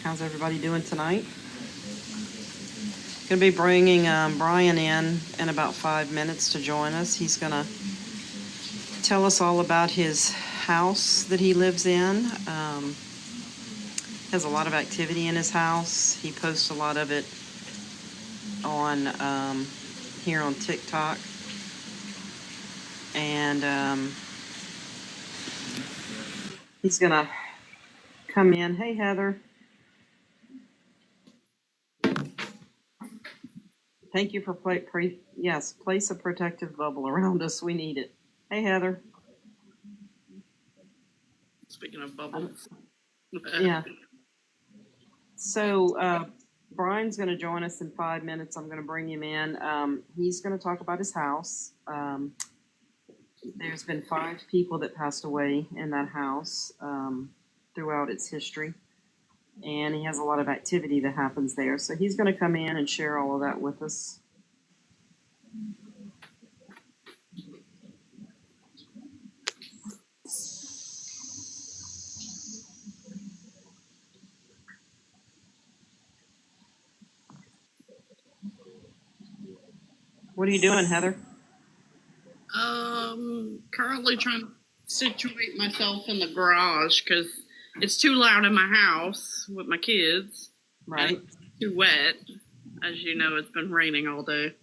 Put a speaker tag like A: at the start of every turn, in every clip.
A: How's everybody doing tonight? Going to be bringing Brian in about 5 minutes to join us. He's going to tell us all about his house that he lives in. Has a lot of activity in his house. He posts a lot of it on here on TikTok. And he's going to come in. Hey, Heather. Thank you for place a protective bubble around us. We need it. Hey, Heather.
B: Speaking of bubbles.
A: Yeah. So Brian's going to join us in 5 minutes. I'm going to bring him in. He's going to talk about his house. There's been 5 people that passed away in that house throughout its history. And he has a lot of activity that happens there. So he's going to come in and share all of that with us. What are you doing, Heather?
B: Currently trying to situate myself in the garage because it's too loud in my house with my kids.
A: Right.
B: It's too wet. As you know, it's been raining all day.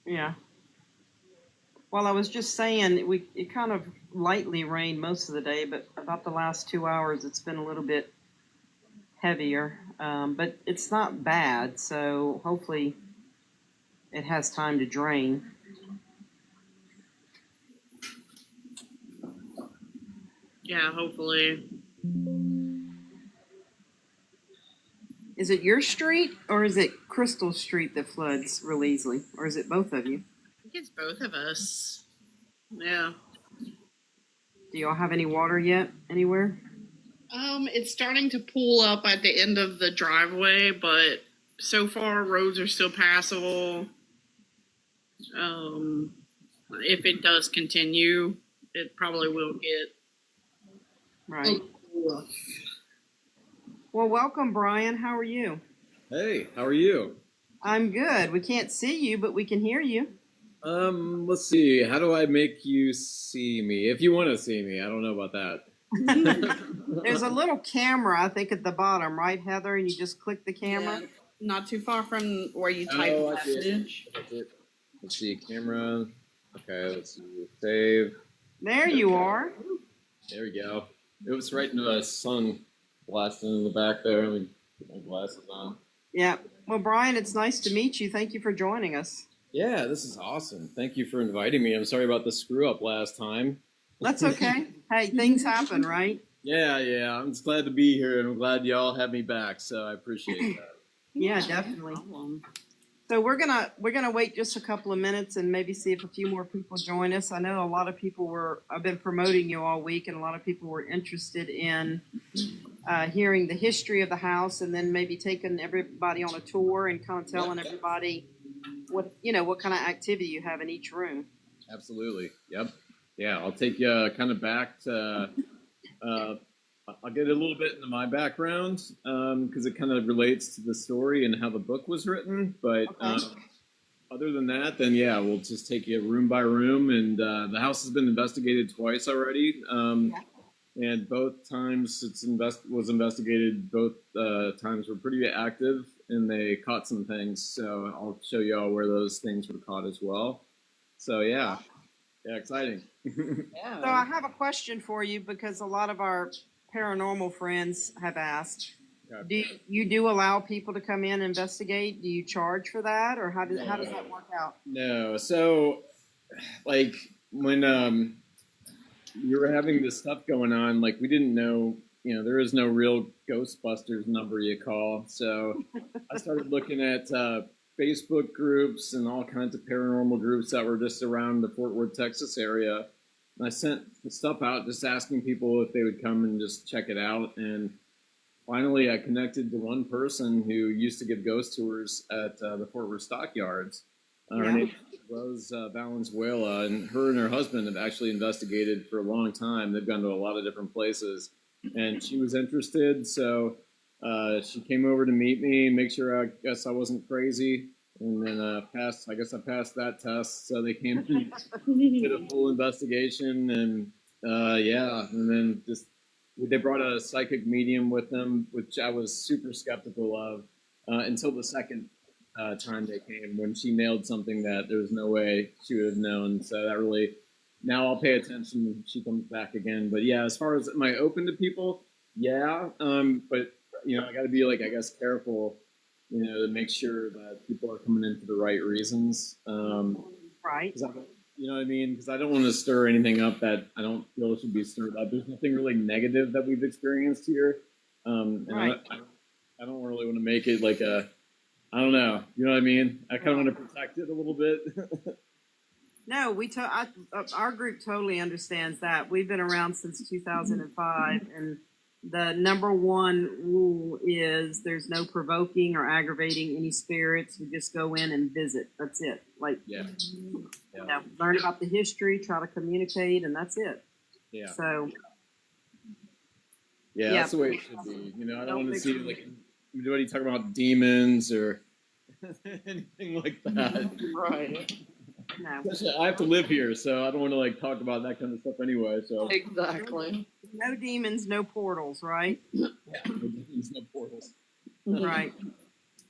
A: Yeah. Well, I was just saying, it kind of lightly rained most of the day, but about the last 2 hours, it's been a little bit heavier. But it's not bad, so hopefully it has time to drain.
B: Yeah, hopefully.
A: Is it your street or is it Crystal Street that floods real easily? Or is it both of you?
B: I think it's both of us. Yeah.
A: Do y'all have any water yet anywhere?
B: It's starting to pool up at the end of the driveway, but so far roads are still passable. If it does continue, it probably will get
A: right.
B: rough.
A: Well, welcome, Brian. How are you?
C: Hey, how are you?
A: I'm good. We can't see you, but we can hear you.
C: Let's see. How do I make you see me? If you want to see me, I don't know about that.
A: There's a little camera, I think, at the bottom, right, Heather? And you just click the camera.
B: Yeah, not too far from where you type a message.
C: Let's see, camera. Okay, let's see. Save.
A: There you are.
C: There we go. It was right into the sun blasting in the back there. Let me put my glasses on.
A: Yeah. Well, Brian, it's nice to meet you. Thank you for joining us.
C: Yeah, this is awesome. Thank you for inviting me. I'm sorry about the screw up last time.
A: That's okay. Hey, things happen, right?
C: Yeah. I'm just glad to be here, and I'm glad y'all have me back. So I appreciate that.
A: Yeah, definitely. So we're gonna wait just a couple of minutes and maybe see if a few more people join us. I know a lot of people I've been promoting you all week, and a lot of people were interested in hearing the history of the house, and then maybe taking everybody on a tour and kind of telling everybody what kind of activity you have in each room.
C: Absolutely. Yep. Yeah, I'll take you kind of back to. I'll get a little bit into my background because it kind of relates to the story and how the book was written. But other than that, then yeah, we'll just take you room by room. And the house has been investigated twice already, and both times was investigated. Both times were pretty active, and they caught some things. So I'll show you all where those things were caught as well. So yeah, exciting.
A: Yeah. So I have a question for you because a lot of our paranormal friends have asked. Do you allow people to come in and investigate? Do you charge for that, or how does that work out?
C: No. So, like when you were having this stuff going on, like we didn't know, there is no real Ghostbusters number you call. So I started looking at Facebook groups and all kinds of paranormal groups that were just around the Fort Worth, Texas area. And I sent the stuff out just asking people if they would come and just check it out. And finally, I connected to one person who used to give ghost tours at the Fort Worth Stockyards. Her name is Rose Valenzuela, and her husband have actually investigated for a long time. They've gone to a lot of different places, and she was interested. So She came over to meet me, make sure I guess I wasn't crazy, and then passed. I guess I passed that test. So they came and did a full investigation, and yeah, and then just they brought a psychic medium with them, which I was super skeptical of until the second time they came, when she nailed something that there was no way she would have known. So that really, now I'll pay attention when she comes back again. But yeah, as far as am I open to people? Yeah, but you know, I got to be like, I guess, careful, you know, to make sure that people are coming in for the right reasons.
A: Right.
C: You know what I mean? Because I don't want to stir anything up that I don't feel should be stirred up. There's nothing really negative that we've experienced here. And
A: Right.
C: I don't really want to make it like a, I don't know. You know what I mean? I kind of want to protect it a little bit.
A: No, our group totally understands that. We've been around since 2005, and the number one rule is there's no provoking or aggravating any spirits. We just go in and visit. That's it. Like,
C: Yeah.
A: you know, learn about the history, try to communicate, and that's it.
C: Yeah.
A: So,
C: Yeah, that's the way it should be. You know, I don't want to see like anybody talking about demons or anything like that.
A: right. No.
C: Especially, I have to live here, so I don't want to like talk about that kind of stuff anyway. So
B: Exactly.
A: No demons, no portals, right?
C: yeah, there's no portals.
A: Right.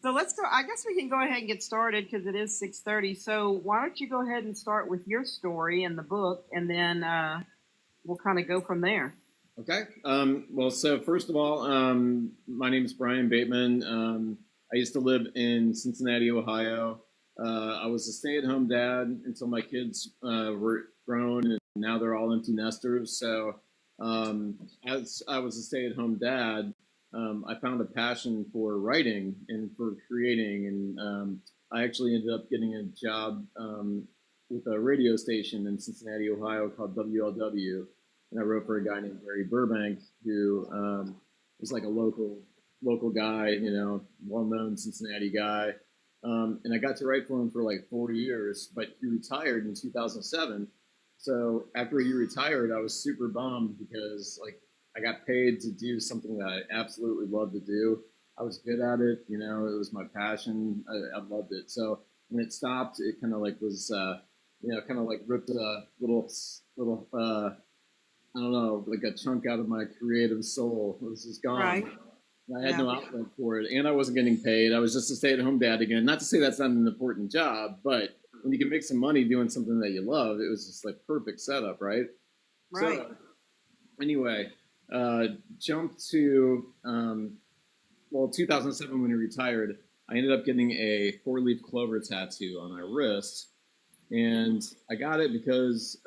A: So let's go. I guess we can go ahead and get started because it is 6:30. So why don't you go ahead and start with your story and the book, and then we'll kind of go from there.
C: Okay. Well, so first of all, my name is Brian Bateman. I used to live in Cincinnati, Ohio. I was a stay-at-home dad until my kids were grown, and now they're all empty nesters. So as I was a stay-at-home dad, I found a passion for writing and for creating, and I actually ended up getting a job with a radio station in Cincinnati, Ohio called WLW, and I wrote for a guy named Barry Burbank, who was like a local guy, you know, well-known Cincinnati guy. And I got to write for him for like 4 years, but he retired in 2007. So after he retired, I was super bummed because like I got paid to do something that I absolutely loved to do. I was good at it, you know, it was my passion. I loved it. So when it stopped, it kind of like was, you know, kind of like ripped a little, I don't know, like a chunk out of my creative soul. It was just gone.
A: Right.
C: I had no outlet for it, and I wasn't getting paid. I was just a stay-at-home dad again. Not to say that's not an important job, but when you can make some money doing something that you love, it was just like perfect setup, right?
A: Right.
C: So, anyway, jump to 2007 when he retired. I ended up getting a 4-leaf clover tattoo on my wrist, and I got it because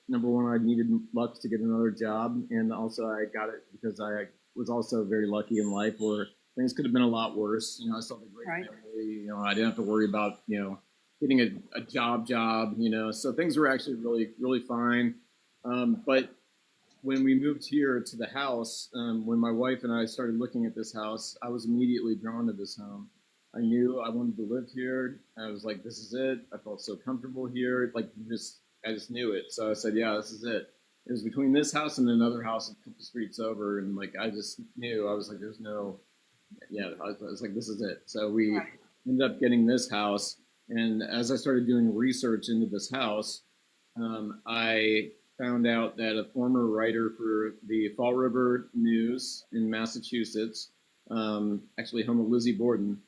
C: number one, I needed luck to get another job, and also I got it because I was also very lucky in life where things could have been a lot worse. You know, I still have a great family. You know, I didn't have to worry about, you know, getting a job, you know, so things were actually really fine. But when we moved here to the house, when my wife and I started looking at this house, I was immediately drawn to this home. I knew I wanted to live here. I was like, this is it. I felt so comfortable here. Like, I just knew it. So I said, yeah, this is it. It was between this house and another house a couple streets over, and like I just knew. I was like, "There's no, yeah." I was like, "This is it." So we ended up getting this house, and as I started doing research into this house, I found out that a former writer for the Fall River News in Massachusetts, actually home of Lizzie Borden,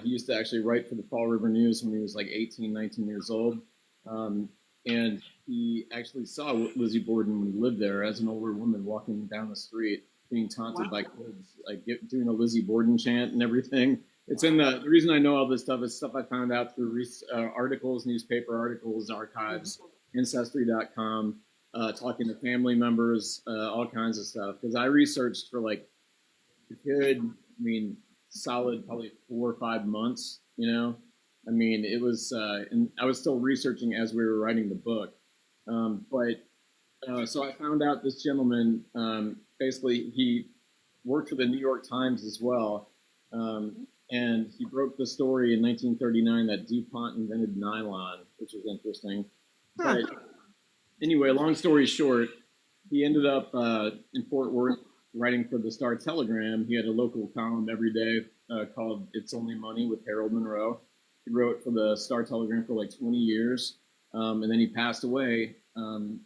C: he used to actually write for the Fall River News when he was like 18, 19 years old. And he actually saw Lizzie Borden when he lived there as an older woman walking down the street, being taunted by kids, like doing a Lizzie Borden chant and everything. It's in the reason I know all this stuff is stuff I found out through articles, newspaper articles, archives, Ancestry.com, talking to family members, all kinds of stuff. Because I researched for like a good, I mean, solid probably 4 or 5 months, you know. I mean, it was, and I was still researching as we were writing the book. So I found out this gentleman, basically, he worked for the New York Times as well. And he broke the story in 1939 that DuPont invented nylon, which was interesting. But anyway, long story short, he ended up in Fort Worth writing for the Star Telegram. He had a local column every day called "It's Only Money" with Harold Monroe. He wrote for the Star Telegram for like 20 years, and then he passed away on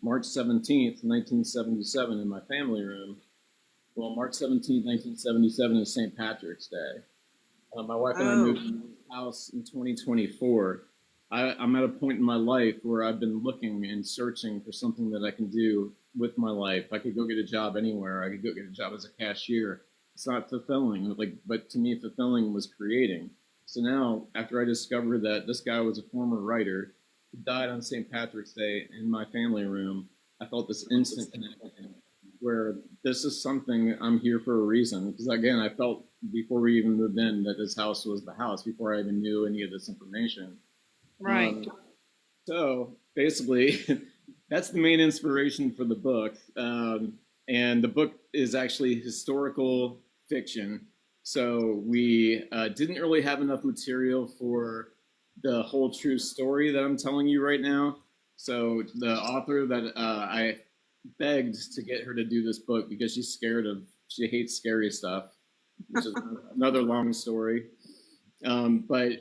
C: March 17th, 1977, in my family room. Well, March 17th, 1977 is St. Patrick's Day. My wife and I moved into this house in 2024. I'm at a point in my life where I've been looking and searching for something that I can do with my life. I could go get a job anywhere. I could go get a job as a cashier. It's not fulfilling, but to me, fulfilling was creating. So now, after I discovered that this guy was a former writer who died on St. Patrick's Day in my family room, I felt this instant connection where this is something I'm here for a reason. Because again, I felt before we even moved in that this house was the house before I even knew any of this information.
A: Right.
C: So basically, that's the main inspiration for the book. And the book is actually historical fiction. So we didn't really have enough material for the whole true story that I'm telling you right now. So the author that I begged to get her to do this book because she hates scary stuff, which is another long story. But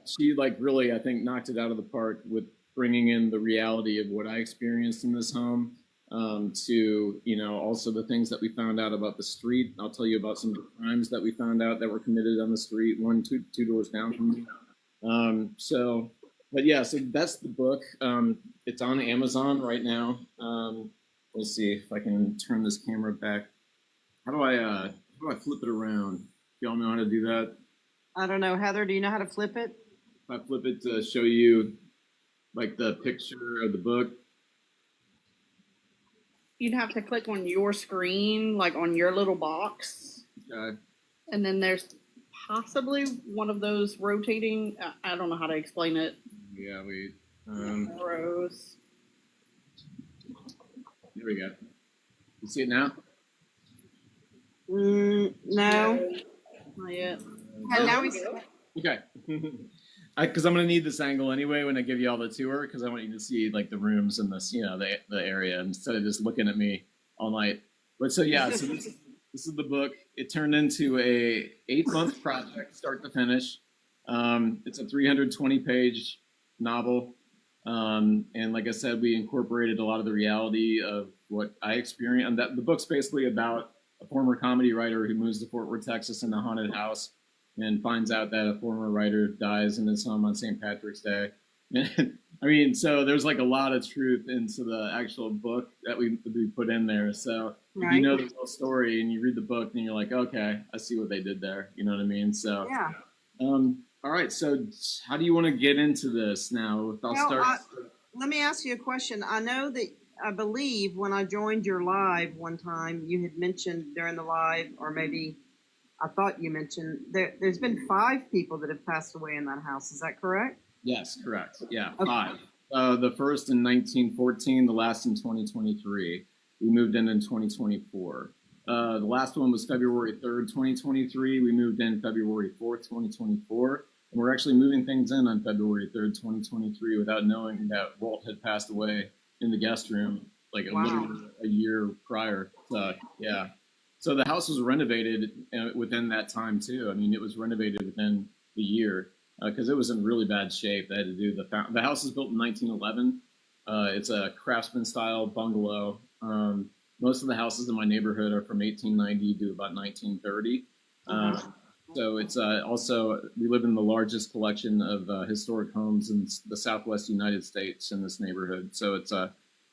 C: she really, I think, knocked it out of the park with bringing in the reality of what I experienced in this home, to, also the things that we found out about the street. I'll tell you about some of the crimes that we found out that were committed on the street, two doors down from me. So that's the book. It's on Amazon right now. Let's see if I can turn this camera back. How do I flip it around? Y'all know how to do that?
A: I don't know. Heather, do you know how to flip it?
C: If I flip it to show you the picture of the book.
B: You'd have to click on your screen, on your little box.
C: Okay.
B: And then there's possibly one of those rotating, I don't know how to explain it.
C: Yeah,
B: rows.
C: There we go. You see it now?
A: No.
B: Not yet.
A: Now we see.
C: Okay. Because I'm going to need this angle anyway when I give you all the tour, because I want you to see the rooms and this, the area, instead of just looking at me all night. But so this is the book. It turned into a 8-month project, start to finish. It's a 320-page novel. And like I said, we incorporated a lot of the reality of what I experienced. And the book's basically about a former comedy writer who moves to Fort Worth, Texas in a haunted house and finds out that a former writer dies in his home on St. Patrick's Day. So there's a lot of truth into the actual book that we put in there. So if you know the whole story and you read the book, then you're like, okay, I see what they did there. You know what I mean? So
A: yeah.
C: All right. So how do you want to get into this now?
A: Let me ask you a question. I believe when I joined your live one time, you had mentioned during the live, or maybe I thought you mentioned, there's been 5 people that have passed away in that house. Is that correct?
C: Yes, correct. Yeah,
A: okay.
C: 5. The first in 1914, the last in 2023. We moved in 2024. The last one was February 3rd, 2023. We moved in February 4th, 2024. And we're actually moving things in on February 3rd, 2023 without knowing that Walt had passed away in the guest room literally a year prior. Yeah. So the house was renovated within that time too. It was renovated within the year because it was in really bad shape. They had to do the house is built in 1911. It's a craftsman style bungalow. Most of the houses in my neighborhood are from 1890 to about 1930. So it's also, we live in the largest collection of historic homes in the Southwest United States in this neighborhood. So it's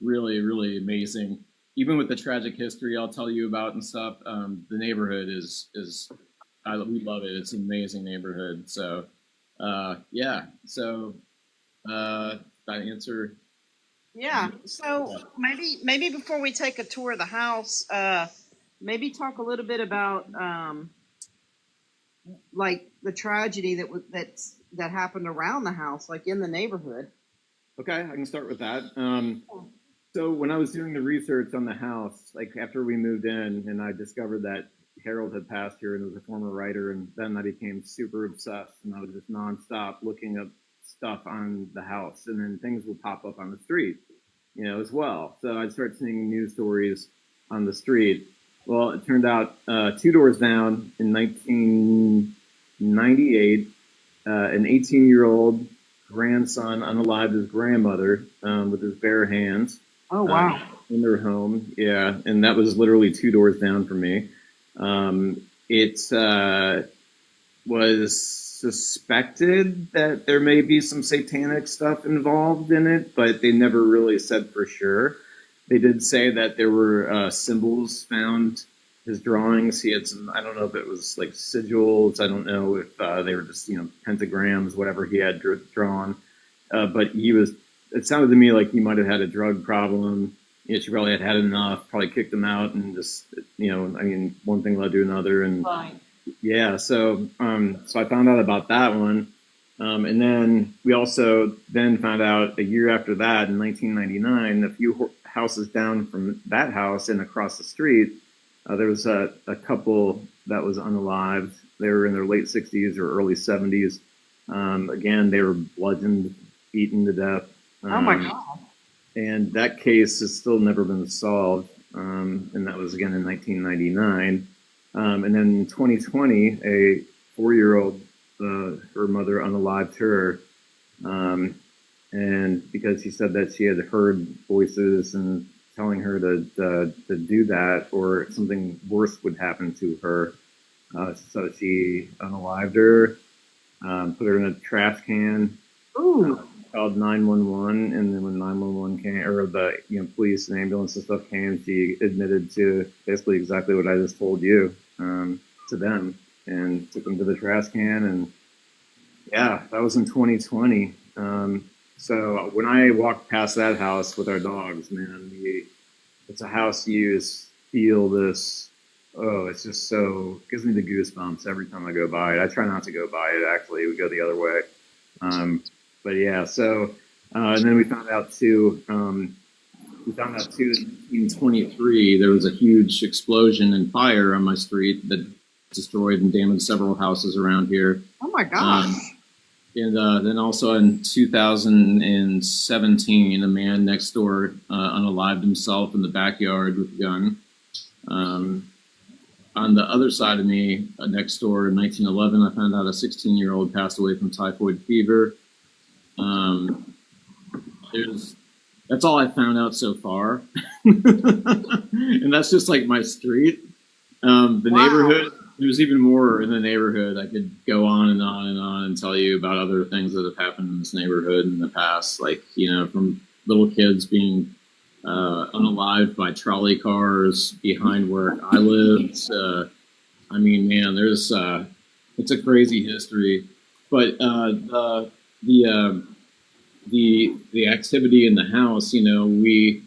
C: really, really amazing. Even with the tragic history I'll tell you about and stuff, the neighborhood we love it. It's an amazing neighborhood. So, yeah. So, that answer.
A: Yeah. So maybe before we take a tour of the house, maybe talk a little bit about the tragedy that happened around the house, in the neighborhood.
C: Okay, I can start with that. So when I was doing the research on the house, after we moved in, and I discovered that Harold had passed here and was a former writer, and then I became super obsessed, and I was just nonstop looking up stuff on the house, and then things would pop up on the street. as well. So I'd start seeing news stories on the street. Well, it turned out 2 doors down in 1998, an 18-year-old grandson unalived his grandmother with his bare hands.
A: Oh, wow.
C: In their home, yeah, and that was literally 2 doors down from me. It was suspected that there may be some satanic stuff involved in it, but they never really said for sure. They did say that there were symbols found, his drawings. He had some, I don't know if it was like sigils, I don't know if they were just, pentagrams, whatever he had drawn. But it sounded to me like he might have had a drug problem. She probably had enough, probably kicked him out, and just, one thing led to another. And
A: Right.
C: yeah, so I found out about that one. And then we also then found out a year after that, in 1999, a few houses down from that house and across the street, there was a couple that was unalived. They were in their late 60s or early 70s. Again, they were bludgeoned, beaten to death.
A: Oh, my God.
C: And that case has still never been solved. And that was, again, in 1999. And then in 2020, a 4-year-old, her mother unalived her. And because she said that she had heard voices and telling her to do that, or something worse would happen to her. So she unalived her, put her in a trash can.
A: Ooh.
C: Called 911, and then when 911 came, or the police and ambulance and stuff came, she admitted to basically exactly what I just told you to them, and took them to the trash can. And yeah, that was in 2020. So when I walked past that house with our dogs, man, it's a house you just feel this. Oh, it's just so, gives me the goosebumps every time I go by it. I try not to go by it, actually. We go the other way. But yeah, so, and then we found out too, in 1923, there was a huge explosion and fire on my street that destroyed and damaged several houses around here.
A: Oh, my gosh.
C: And then also in 2017, a man next door unalived himself in the backyard with a gun. On the other side of me, next door in 1911, I found out a 16-year-old passed away from typhoid fever. That's all I found out so far. And that's just like my street. The neighborhood, there's even more in the neighborhood. I could go on and on and on and tell you about other things that have happened in this neighborhood in the past, like, from little kids being unalived by trolley cars behind where I lived. Man, there's it's a crazy history. But the activity in the house, we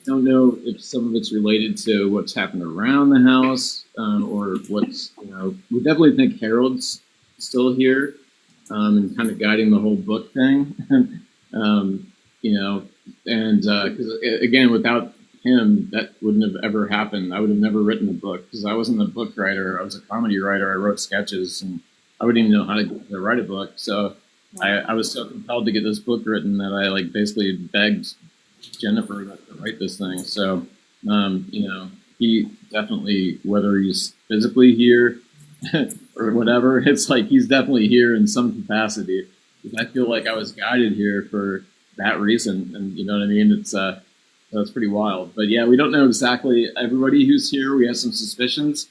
C: don't know if some of it's related to what's happened around the house, or what's, we definitely think Harold's still here, and kind of guiding the whole book thing. Because again, without him, that wouldn't have ever happened. I would have never written a book, because I wasn't a book writer. I was a comedy writer. I wrote sketches, and I wouldn't even know how to write a book. So I was so compelled to get this book written that I basically begged Jennifer to write this thing. So, he definitely, whether he's physically here or whatever, it's like he's definitely here in some capacity. Because I feel like I was guided here for that reason, and you know what I mean? It's pretty wild. But yeah, we don't know exactly everybody who's here. We have some suspicions.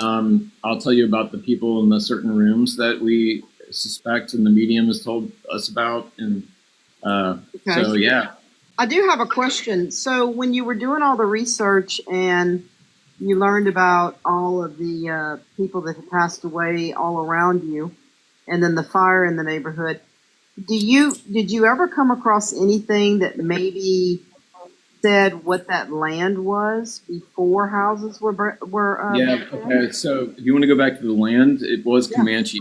C: I'll tell you about the people in the certain rooms that we suspect and the medium has told us about. And
A: Okay.
C: so, yeah.
A: I do have a question. So when you were doing all the research and you learned about all of the people that had passed away all around you, and then the fire in the neighborhood, did you ever come across anything that maybe said what that land was before houses were
C: Yeah. Okay. So if you want to go back to the land, it was Comanche,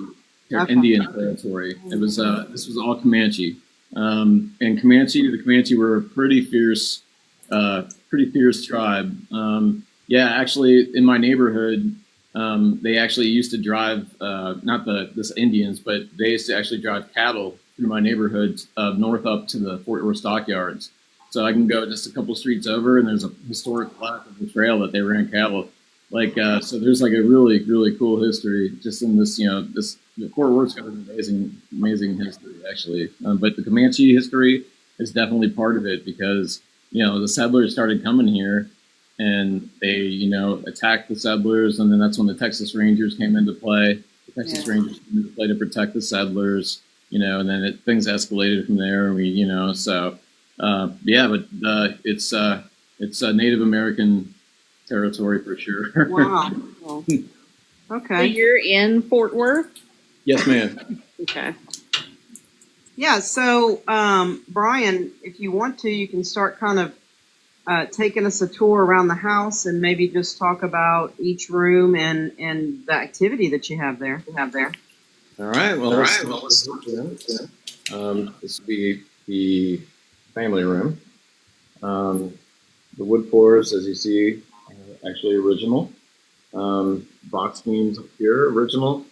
A: Okay.
C: Indian territory. It was this was all Comanche, and the Comanche were a pretty fierce tribe. Actually, in my neighborhood, they actually used to drive not this Indians, but they used to actually drive cattle through my neighborhood north up to the Fort Worth stockyards. So I can go just a couple streets over, and there's a historic plaque of the trail that they ran cattle. So there's like a really, really cool history just in this, Fort Worth's got an amazing history, actually. But the Comanche history is definitely part of it because, the settlers started coming here and they, attacked the settlers. And then that's when the Texas Rangers came into play. The Texas Rangers came into play to protect the settlers, and then things escalated from there. It's a Native American territory for sure.
A: Wow. Well,
B: So
A: okay.
B: you're in Fort Worth?
C: Yes, ma'am.
B: Okay.
A: Yeah. So, Brian, if you want to, you can start kind of taking us a tour around the house and maybe just talk about each room and the activity that you have there.
C: All right. Well, let's this will be the family room. The wood floors, as you see, are actually original. Box beams up here, original.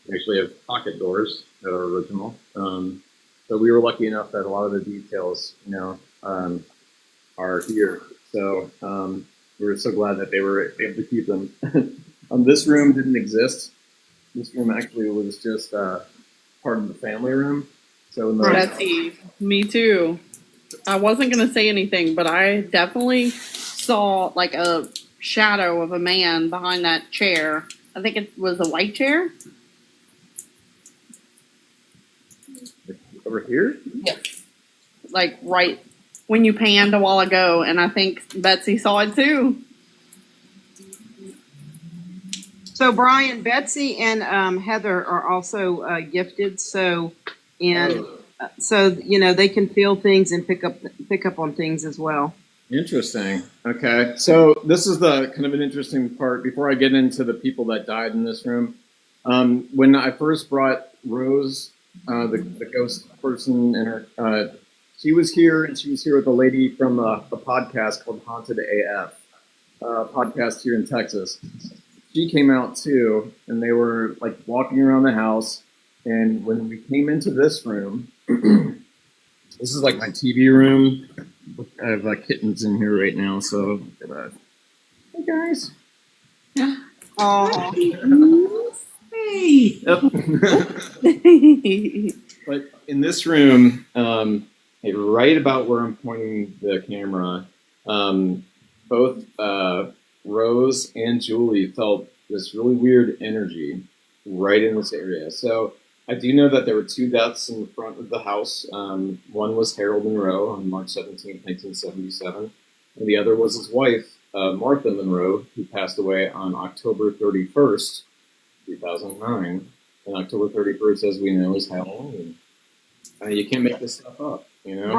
C: We actually have pocket doors that are original. So we were lucky enough that a lot of the details, are here. So we were so glad that they were able to keep them. This room didn't exist. This room actually was just part of the family room. So in the
B: Betsy, me too. I wasn't going to say anything, but I definitely saw like a shadow of a man behind that chair. I think it was a white chair.
C: over here.
B: Yes. Like right when you panned a while ago, and I think Betsy saw it too.
A: So Brian, Betsy, and Heather are also gifted. So, they can feel things and pick up on things as well.
C: Interesting. Okay, so this is the kind of an interesting part. Before I get into the people that died in this room, when I first brought Rose, the ghost person, and her, she was here, and she was here with a lady from a podcast called Haunted AF, podcast here in Texas. She came out too, and they were like walking around the house. And when we came into this room, this is like my TV room. I have kittens in here right now, so hey guys.
A: Oh,
C: Hey. But in this room, right about where I'm pointing the camera, both Rose and Julie felt this really weird energy right in this area. So I do know that there were two deaths in the front of the house. One was Harold Monroe on March 17, 1977, and the other was his wife, Martha Monroe, who passed away on October 31st, 2009. And October 31st, as we know, is Halloween. You can't make this stuff up, you know?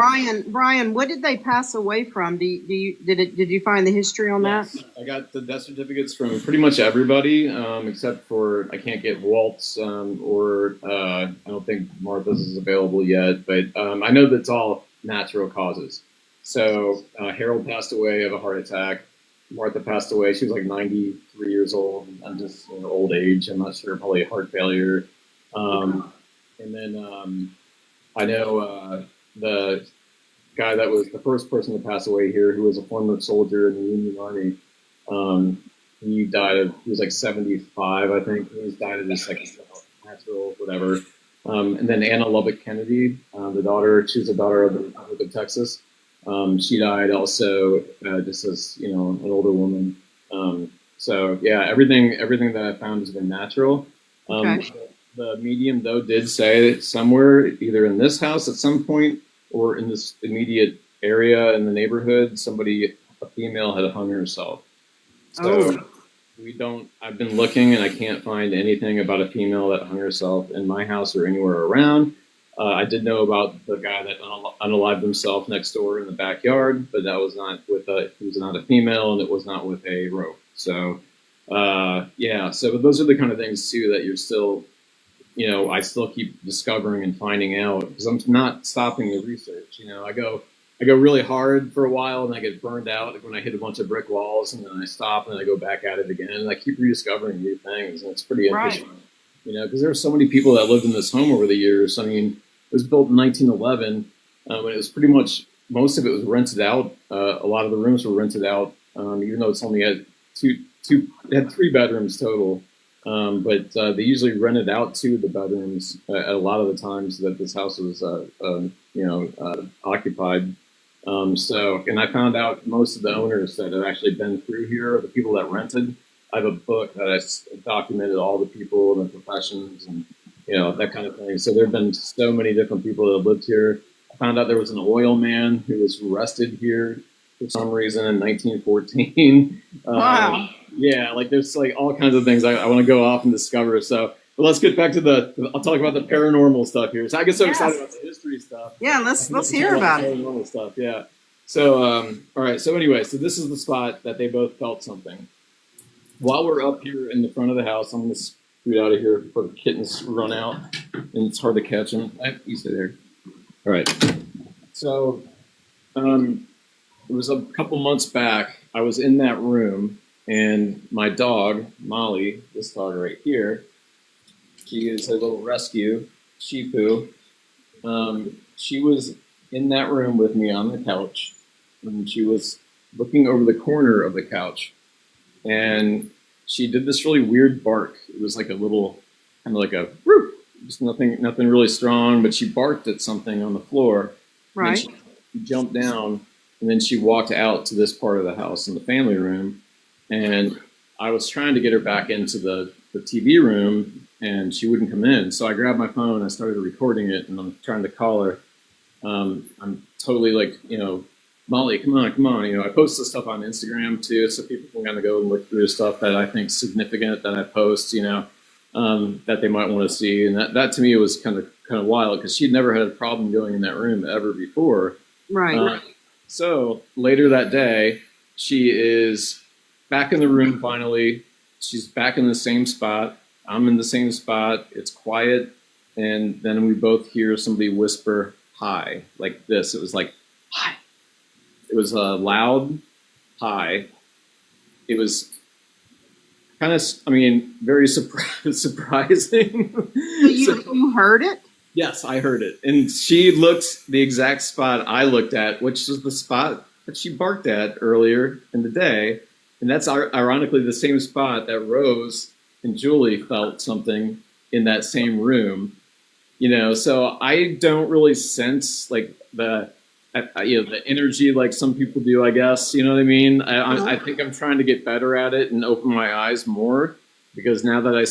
A: Brian, what did they pass away from? Did you find the history on that?
C: I got the death certificates from pretty much everybody, except for I can't get Walt's or I don't think Martha's is available yet, but I know that's all natural causes. So Harold passed away of a heart attack. Martha passed away. She was like 93 years old. I'm just old age. I'm not sure, probably heart failure. And then I know the guy that was the first person to pass away here, who was a former soldier in the Union Army. He was like 75, I think. He died of just like natural, whatever. And then Anna Lubbock Kennedy, the daughter, she was the daughter of the Republic of Texas. She died also just as, an older woman. So yeah, everything that I found has been natural.
A: Okay.
C: The medium, though, did say that somewhere, either in this house at some point or in this immediate area in the neighborhood, a female had hung herself. So I've been looking and I can't find anything about a female that hung herself in my house or anywhere around. I did know about the guy that unalived himself next door in the backyard, but that was not he was not a female and it was not with a rope. So, so those are the kind of things too that you're still, I still keep discovering and finding out because I'm not stopping the research. I go really hard for a while and I get burned out when I hit a bunch of brick walls, and then I stop and I go back at it again, and I keep rediscovering new things, and it's pretty interesting. Right. Because there are so many people that lived in this home over the years. I mean, it was built in 1911, and it was pretty much most of it was rented out. A lot of the rooms were rented out, even though it's only had it had 3 bedrooms total. But they usually rented out 2 of the bedrooms at a lot of the times that this house was, occupied. And I found out most of the owners that have actually been through here, the people that rented. I have a book that I documented all the people and the professions and that kind of thing. So there have been so many different people that have lived here. I found out there was an oil man who was arrested here for some reason in 1914.
A: Wow.
C: Yeah, like there's like all kinds of things I want to go off and discover. So, but let's get back to I'll talk about the paranormal stuff here. So I get so excited about the history stuff.
A: Yeah, let's hear about it.
C: Paranormal stuff, yeah. So, all right. So anyway, so this is the spot that they both felt something. While we're up here in the front of the house, I'm going to scoot out of here before the kittens run out, and it's hard to catch them. You stay there. All right. So, it was a couple months back. I was in that room, and my dog, Molly, this dog right here, she is a little rescue, Shih Tzu. She was in that room with me on the couch, and she was looking over the corner of the couch. And she did this really weird bark. It was like a little, kind of like a, whoop, just nothing really strong, but she barked at something on the floor.
A: Right.
C: She jumped down, and then she walked out to this part of the house in the family room. And I was trying to get her back into the TV room, and she wouldn't come in. So I grabbed my phone, I started recording it, and I'm trying to call her. I'm totally like, Molly, come on. I post this stuff on Instagram too, so people can kind of go and look through stuff that I think significant that I post, that they might want to see. And that to me was kind of wild because she'd never had a problem going in that room ever before.
A: Right.
C: So later that day, she is back in the room finally. She's back in the same spot. I'm in the same spot. It's quiet. And then we both hear somebody whisper, hi, like this. It was like, hi. It was a loud hi. It was kind of, very surprising.
A: You heard it?
C: Yes, I heard it. And she looked the exact spot I looked at, which was the spot that she barked at earlier in the day. And that's ironically the same spot that Rose and Julie felt something in that same room. So I don't really sense like the energy like some people do, I guess. You know what I mean? I think I'm trying to get better at it and open my eyes more because now that I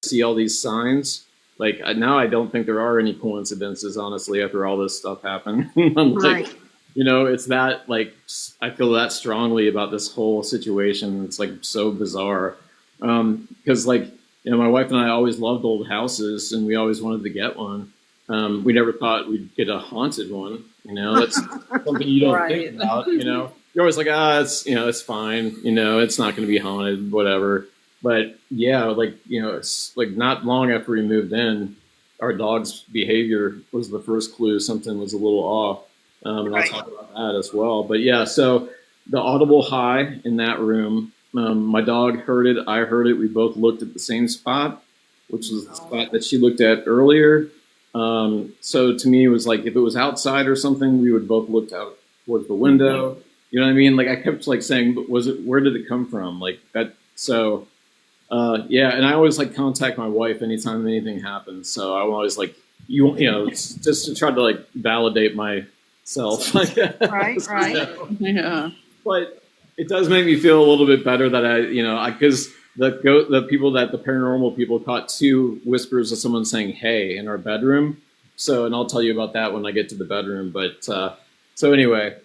C: see all these signs, like now I don't think there are any coincidences, honestly, after all this stuff happened. I'm like,
A: Right.
C: It's that like I feel that strongly about this whole situation. It's like so bizarre because my wife and I always loved old houses and we always wanted to get one. We never thought we'd get a haunted one. That's something you don't
B: Right.
C: think about. You're always like, it's fine. It's not going to be haunted, whatever. But yeah, it's like not long after we moved in, our dog's behavior was the first clue something was a little off. And
A: Right.
C: I'll talk about that as well. But yeah, so the audible hi in that room, my dog heard it. I heard it. We both looked at the same spot, which was the spot that she looked at earlier. So to me, it was like if it was outside or something, we would both look out towards the window. You know what I mean? Like I kept like saying, where did it come from? Like that. So, yeah. And I always like contact my wife anytime anything happens. So I'm always like, just to try to like validate myself.
A: Right.
B: Yeah.
C: But it does make me feel a little bit better that because the people the paranormal people caught 2 whispers of someone saying "hey" in our bedroom. So, and I'll tell you about that when I get to the bedroom. But so anyway,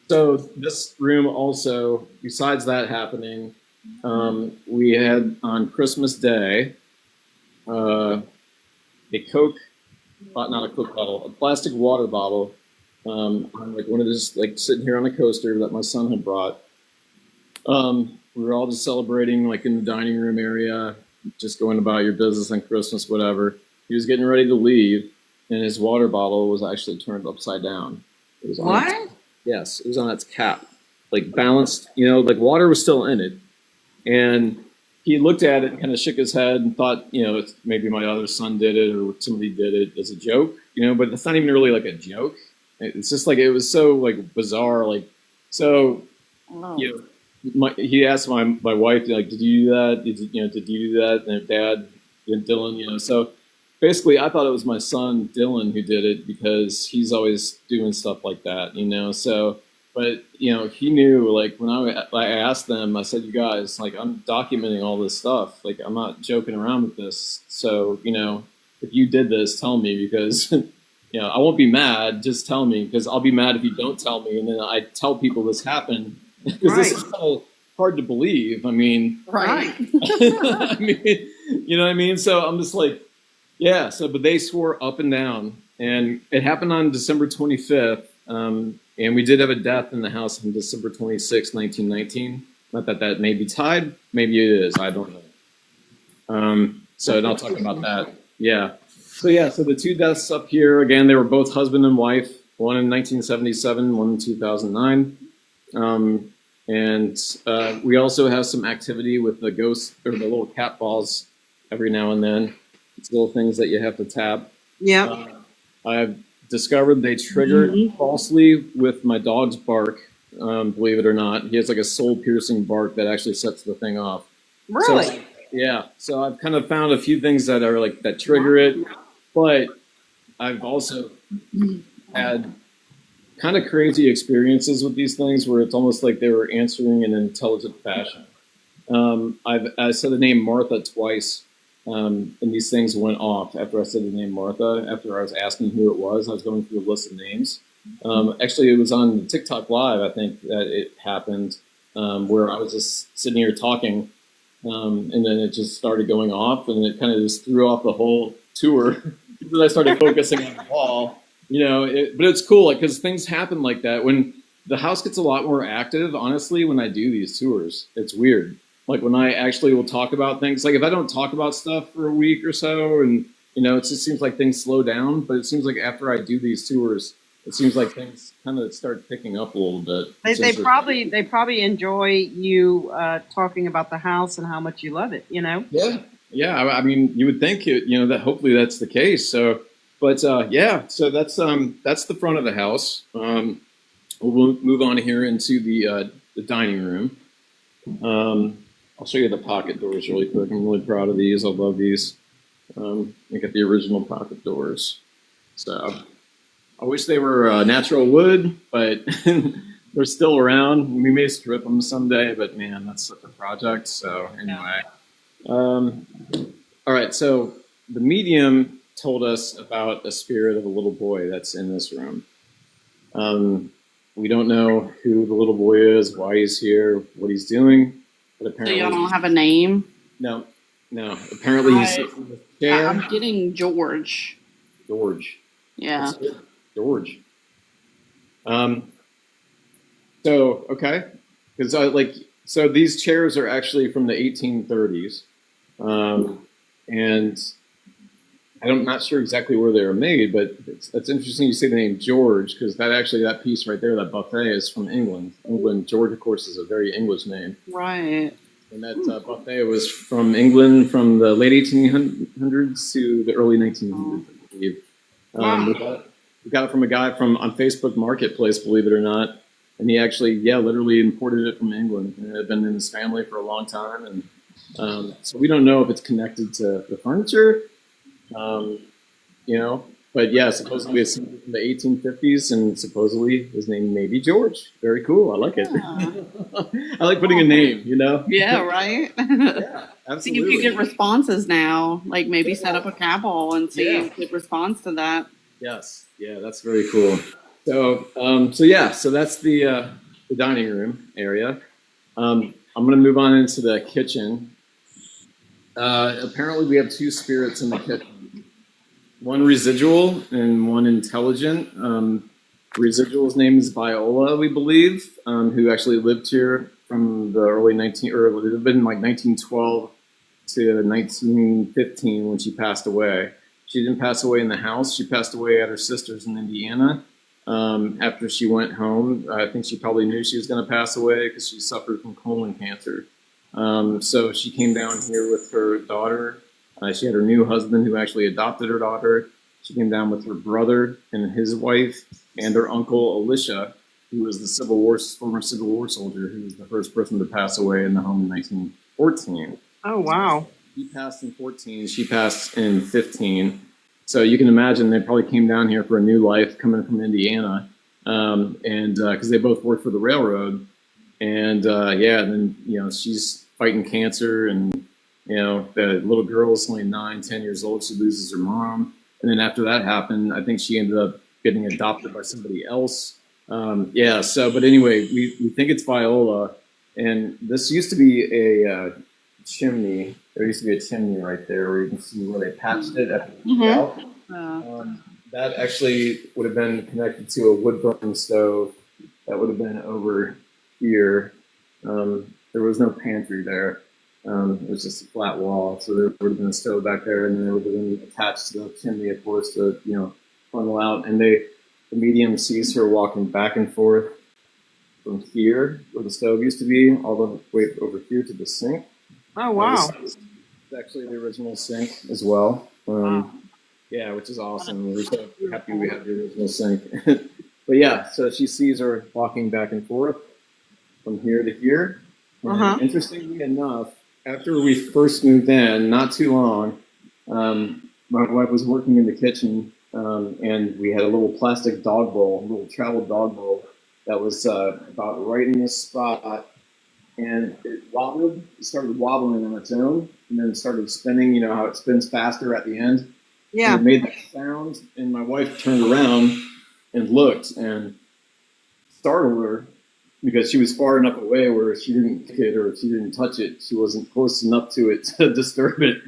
C: so this room also, besides that happening, we had on Christmas Day a Coke, not a Coke bottle, a plastic water bottle. On like one of this, like sitting here on a coaster that my son had brought. We were all just celebrating, like in the dining room area, just going about your business on Christmas, whatever. He was getting ready to leave, and his water bottle was actually turned upside down. It was
A: What?
C: Yes, it was on its cap, like balanced. Like water was still in it, and he looked at it and kind of shook his head and thought, maybe my other son did it or somebody did it as a joke, but it's not even really like a joke. It's just like it was so like bizarre. Like so,
B: Oh.
C: you know, he asked my wife like, did you do that? Did you do that? And dad and Dylan, so basically I thought it was my son Dylan who did it because he's always doing stuff like that, So, but he knew like when I asked them, I said, you guys, like I'm documenting all this stuff. Like I'm not joking around with this. So if you did this, tell me because. I won't be mad. Just tell me because I'll be mad if you don't tell me, and then I tell people this happened because this is so hard to believe. I mean,
B: Right.
C: I mean, you know what I mean? So I'm just like, yeah. So, but they swore up and down, and it happened on December 25th, and we did have a death in the house on December 26th, 1919. Not that may be tied. Maybe it is. I don't know. So, and I'll talk about that. Yeah. So the two deaths up here, again, they were both husband and wife, one in 1977, one in 2009. And we also have some activity with the ghost or the little cat balls every now and then. It's little things that you have to tap.
A: Yeah.
C: I've discovered they trigger falsely with my dog's bark, believe it or not. He has like a soul-piercing bark that actually sets the thing off.
A: Really?
C: So, yeah. So I've kind of found a few things that are like that trigger it. But I've also had kind of crazy experiences with these things where it's almost like they were answering in an intelligent fashion. I said the name Martha twice, and these things went off after I said the name Martha. After I was asking who it was, I was going through a list of names. Actually, it was on the Tik Tok Live, I think, that it happened, where I was just sitting here talking, and then it just started going off, and it kind of just threw off the whole tour. Then I started focusing on the wall, but it's cool because things happen like that when the house gets a lot more active. Honestly, when I do these tours, it's weird. Like when I actually will talk about things, like if I don't talk about stuff for a week or so, and it just seems like things slow down. But it seems like after I do these tours, it seems like things kind of start picking up a little bit.
A: They probably enjoy you talking about the house and how much you love it.
C: Yeah. I mean, you would think that hopefully that's the case. So, but yeah. So that's the front of the house. We'll move on here into the dining room. I'll show you the pocket doors really quick. I'm really proud of these. I love these. I got the original pocket doors. So I wish they were natural wood, but they're still around. We may strip them someday, but man, that's such a project. So anyway. All right, so the medium told us about a spirit of a little boy that's in this room. We don't know who the little boy is, why he's here, what he's doing, but apparently...
B: So y'all don't have a name?
C: No. Apparently he's sitting in the chair.
B: I'm getting George.
C: George.
B: Yeah.
C: George. So, okay. Because so these chairs are actually from the 1830s. And I'm not sure exactly where they were made, but it's interesting you say the name George, because that piece right there, that buffet, is from England. George, of course, is a very English name.
B: Right.
C: And that buffet was from England from the late 1800s to the early 1900s, I believe. We got it from a guy on Facebook Marketplace, believe it or not. And he actually, literally imported it from England. And it had been in his family for a long time. And so we don't know if it's connected to the furniture, but yeah, supposedly it's from the 1850s, and supposedly his name may be George. Very cool. I like it. Yeah. I like putting a name,
B: Yeah, right?
C: Yeah, absolutely.
B: See if you get responses now, like maybe set up a cabal and see if it responds to that.
C: Yes. Yeah, that's very cool. So that's the dining room area. I'm going to move on into the kitchen. Apparently we have two spirits in the kitchen. One residual and one intelligent. Residual's name is Viola, we believe, who actually lived here from the early it would have been like 1912 to 1915 when she passed away. She didn't pass away in the house. She passed away at her sister's in Indiana. After she went home, I think she probably knew she was going to pass away because she suffered from colon cancer. So she came down here with her daughter. She had her new husband who actually adopted her daughter. She came down with her brother and his wife. and her uncle Alicia, who was the former Civil War soldier, who was the first person to pass away in the home in 1914.
A: Oh, wow.
C: He passed in 14. She passed in 15. So you can imagine they probably came down here for a new life, coming from Indiana, and because they both worked for the railroad. And and then she's fighting cancer, and the little girl is only 9, 10 years old. She loses her mom, and then after that happened, I think she ended up getting adopted by somebody else. But anyway, we think it's Viola, and this used to be a chimney. There used to be a chimney right there where you can see where they patched it at the out. That actually would have been connected to a wood burning stove that would have been over here. There was no pantry there. It was just a flat wall, so there would have been a stove back there, and then it would have been attached to the chimney, of course, to funnel out. And the medium sees her walking back and forth from here, where the stove used to be, all the way over here to the sink.
A: Oh, wow.
C: It's actually the original sink as well. Yeah, which is awesome. We're so happy we have the original sink. But yeah, so she sees her walking back and forth from here to here. And interestingly enough, after we first moved in, not too long, my wife was working in the kitchen, and we had a little plastic dog bowl, a little travel dog bowl that was about right in this spot. And it wobbled. It started wobbling on its own, and then started spinning. You know how it spins faster at the end?
A: Yeah.
C: And it made that sound, and my wife turned around and looked and startled her because she was far enough away where she didn't kick it or she didn't touch it. She wasn't close enough to it to disturb it.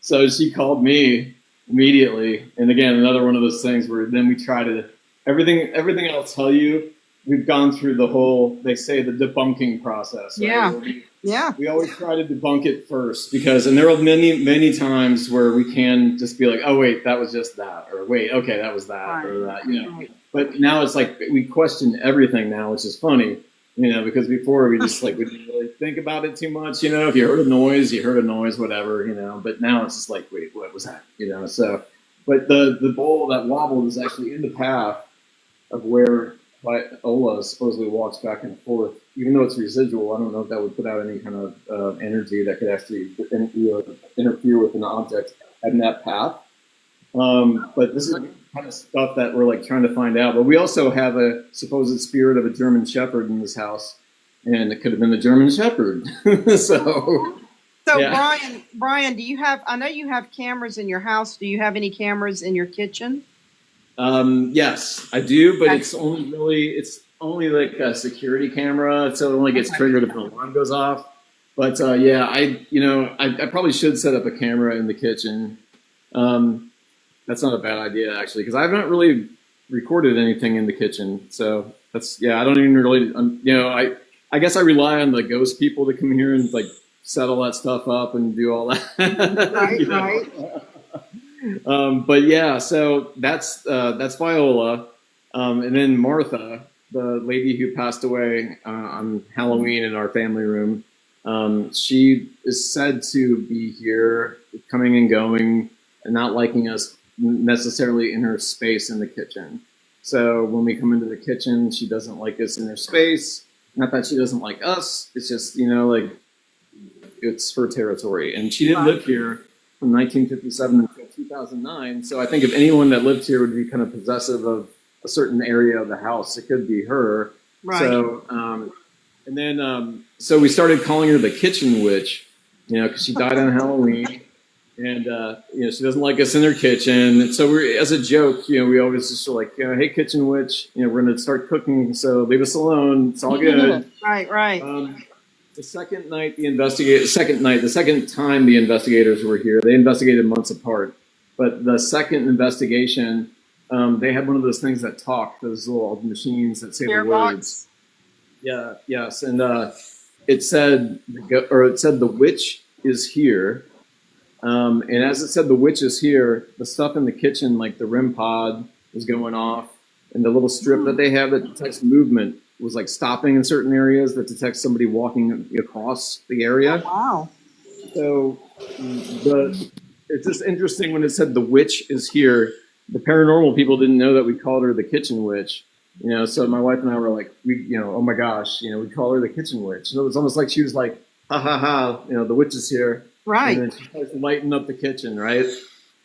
C: So she called me immediately. And again, another one of those things where then we try to everything I'll tell you. We've gone through the whole, they say, the debunking process. Right?
A: Yeah.
C: We always try to debunk it first and there are many, many times where we can just be like, oh, wait, that was just that. Or wait, okay, that was that or that,
A: Right.
C: But now it's like we question everything now, which is funny, because before we just we didn't really think about it too much, If you heard a noise, whatever, But now it's just like, wait, what was that? So, but the bowl that wobbled is actually in the path of where Viola supposedly walks back and forth, even though it's residual. I don't know if that would put out any kind of energy that could actually interfere with an object in that path. But this is the kind of stuff that we're trying to find out. But we also have a supposed spirit of a German Shepherd in this house, and it could have been the German Shepherd. So yeah.
A: Brian, do you have? I know you have cameras in your house. Do you have any cameras in your kitchen?
C: Yes, I do, but it's only like a security camera, so it only gets triggered if an alarm goes off. But I probably should set up a camera in the kitchen. That's not a bad idea actually, because I've not really recorded anything in the kitchen. So I don't even really, I guess I rely on the ghost people to come here and set all that stuff up and do all that.
A: Right.
C: But yeah, so that's Viola, and then Martha, the lady who passed away on Halloween in our family room. She is said to be here, coming and going, and not liking us necessarily in her space in the kitchen. So when we come into the kitchen, she doesn't like us in her space. Not that she doesn't like us. It's just it's her territory, and she didn't live here from 1957 until 2009. So I think if anyone that lived here would be kind of possessive of a certain area of the house, it could be her.
A: Right.
C: So, so we started calling her the kitchen witch, because she died on Halloween, and she doesn't like us in her kitchen. And so we're, as a joke, we always just hey, kitchen witch, we're going to start cooking, so leave us alone. It's all good.
A: Right.
C: The second time the investigators were here, they investigated months apart. But the second investigation, they had one of those things that talk, those little machines that say the words. Yeah, yes, and it said the witch is here, and as it said the witch is here, the stuff in the kitchen, like the REM pod, was going off, and the little strip that they have that detects movement was stopping in certain areas that detects somebody walking across the area.
A: Wow.
C: So it's just interesting when it said the witch is here. the paranormal people didn't know that we called her the kitchen witch. So my wife and I were like, oh my gosh, we call her the kitchen witch. So it was almost like she was like, ha ha ha, the witch is here.
A: Right.
C: And then she starts lighting up the kitchen, right?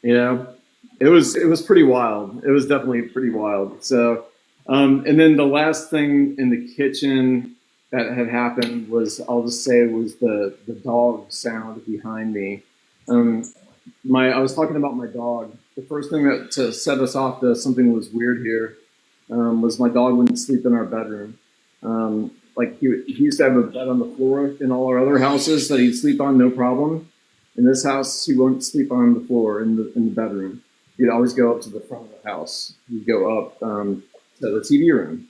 C: It was pretty wild. It was definitely pretty wild. So, and then the last thing in the kitchen that had happened was, I'll just say, it was the dog sound behind me. I was talking about my dog. The first thing that to set us off to something was weird here was my dog wouldn't sleep in our bedroom. Like he used to have a bed on the floor in all our other houses that he'd sleep on, no problem. In this house, he wouldn't sleep on the floor in the bedroom. He'd always go up to the front of the house. He'd go up to the TV room,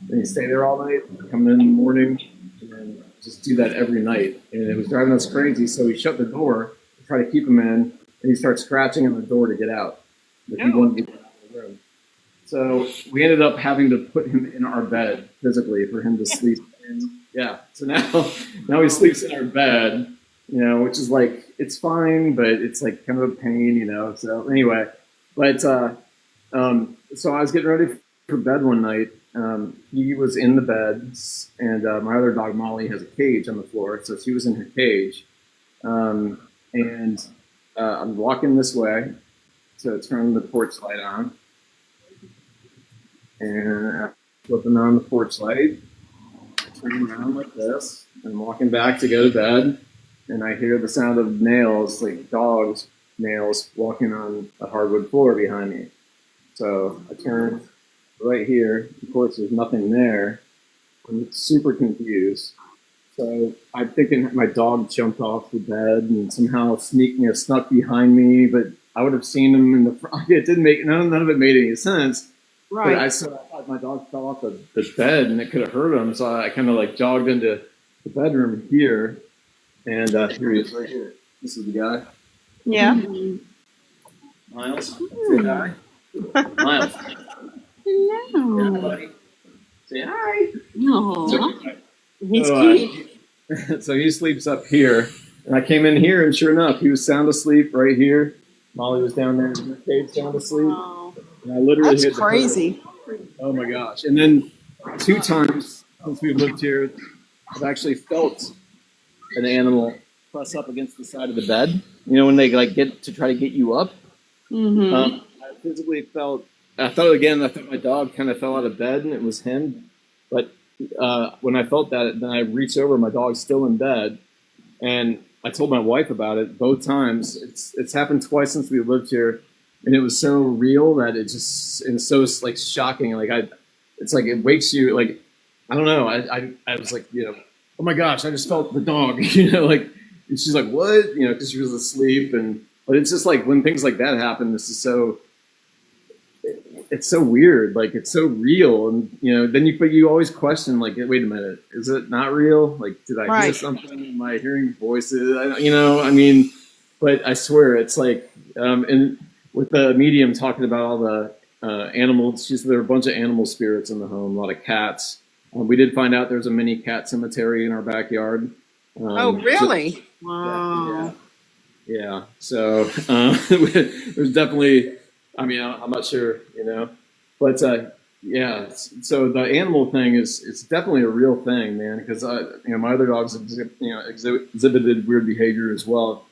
C: and he'd stay there all night, come in the morning, and then just do that every night. And it was driving us crazy, so we shut the door to try to keep him in, and he started scratching on the door to get out. But he wanted to get out of the room. So we ended up having to put him in our bed physically for him to sleep in. Yeah. So now he sleeps in our bed, which is like, it's fine, but it's like kind of a pain, So anyway, but so I was getting ready for bed one night. He was in the bed, and my other dog Molly has a cage on the floor, so she was in her cage. And I'm walking this way to turn the porch light on, and flipping on the porch light, turning around like this, and walking back to go to bed, and I hear the sound of nails, like dogs' nails, walking on the hardwood floor behind me. So I turn right here. Of course, there's nothing there. I'm super confused. So I'm thinking my dog jumped off the bed and somehow snuck behind me, but I would have seen him in the front. It didn't make none of it made any sense.
A: Right.
C: But I thought my dog fell off the bed and it could have hurt him. So I kind of like jogged into the bedroom here, and here he is right here. This is the guy.
B: Yeah.
C: Miles, say hi. Miles.
B: Hello.
C: Yeah, buddy. Say hi.
B: Aww.
A: He's cute.
C: So he sleeps up here, and I came in here, and sure enough, he was sound asleep right here. Molly was down there in her cage, sound asleep.
A: Oh,
C: And I literally
A: that's
C: hit
A: crazy.
C: Oh my gosh! And then 2 times since we've lived here, I've actually felt an animal press up against the side of the bed. When they like get to try to get you up.
B: Mm-hmm.
C: I physically felt. I thought my dog kind of fell out of bed, and it was him. But when I felt that, then I reached over. My dog's still in bed, and I told my wife about it both times. It's happened twice since we lived here, and it was so real that it's so like shocking. Like it's like it wakes you. Like I don't know. I was like, oh my gosh, I just felt the dog. Like, and she's like, what? Because she was asleep, but it's just like when things like that happen. This is so. It's so weird, like it's so real, and then you always question, like, wait a minute, is it not real? Like, did I hear something? Am I hearing voices? But I swear it's like, and with the medium talking about all the animals, she said there were a bunch of animal spirits in the home, a lot of cats. We did find out there's a mini cat cemetery in our backyard.
A: Oh, really?
C: So,
A: Wow.
C: yeah. So there's definitely. I mean, I'm not sure, but yeah. So the animal thing it's definitely a real thing, man. Because my other dogs exhibited weird behavior as well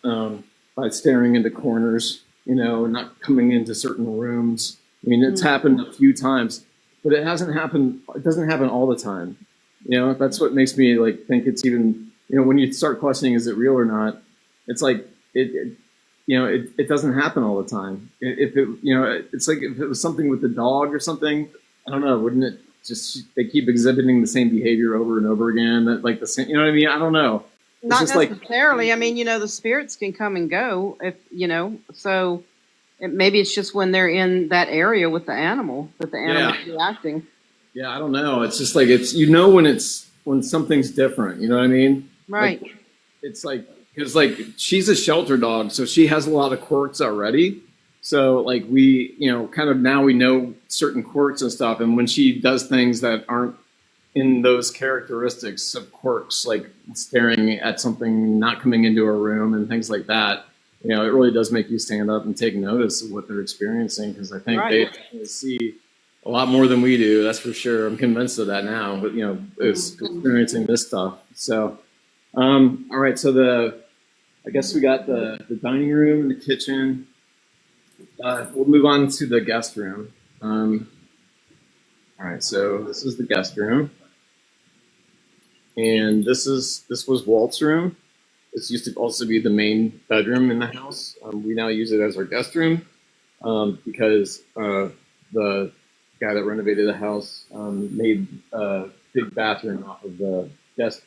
C: by staring into corners, not coming into certain rooms. I mean, it's happened a few times, but it hasn't happened. It doesn't happen all the time. That's what makes me like think it's even. When you start questioning, is it real or not? It's like it doesn't happen all the time. If it, it's like if it was something with the dog or something, I don't know, wouldn't it just, they keep exhibiting the same behavior over and over again? That like the same, what I mean? I don't know. It's
A: Not
C: just
A: necessarily. I mean, the spirits can come and go so maybe it's just when they're in that area with the animal that the animal's reacting.
C: Yeah, I don't know. It's just like, when something's different, you know what I mean?
A: Right.
C: Like, it's like, because like she's a shelter dog, so she has a lot of quirks already. So like we, kind of now we know certain quirks and stuff. And when she does things that aren't in those characteristics of quirks, like staring at something, not coming into her room and things like that, it really does make you stand up and take notice of what they're experiencing, because I think they definitely see a lot more than we do. That's for sure. I'm convinced of that now. But it's experiencing this stuff. So, all right. So I guess we got the dining room and the kitchen. We'll move on to the guest room. All right. So this is the guest room, and this was Walt's room. This used to also be the main bedroom in the house. We now use it as our guest room because the guy that renovated the house made a big bathroom off of the guest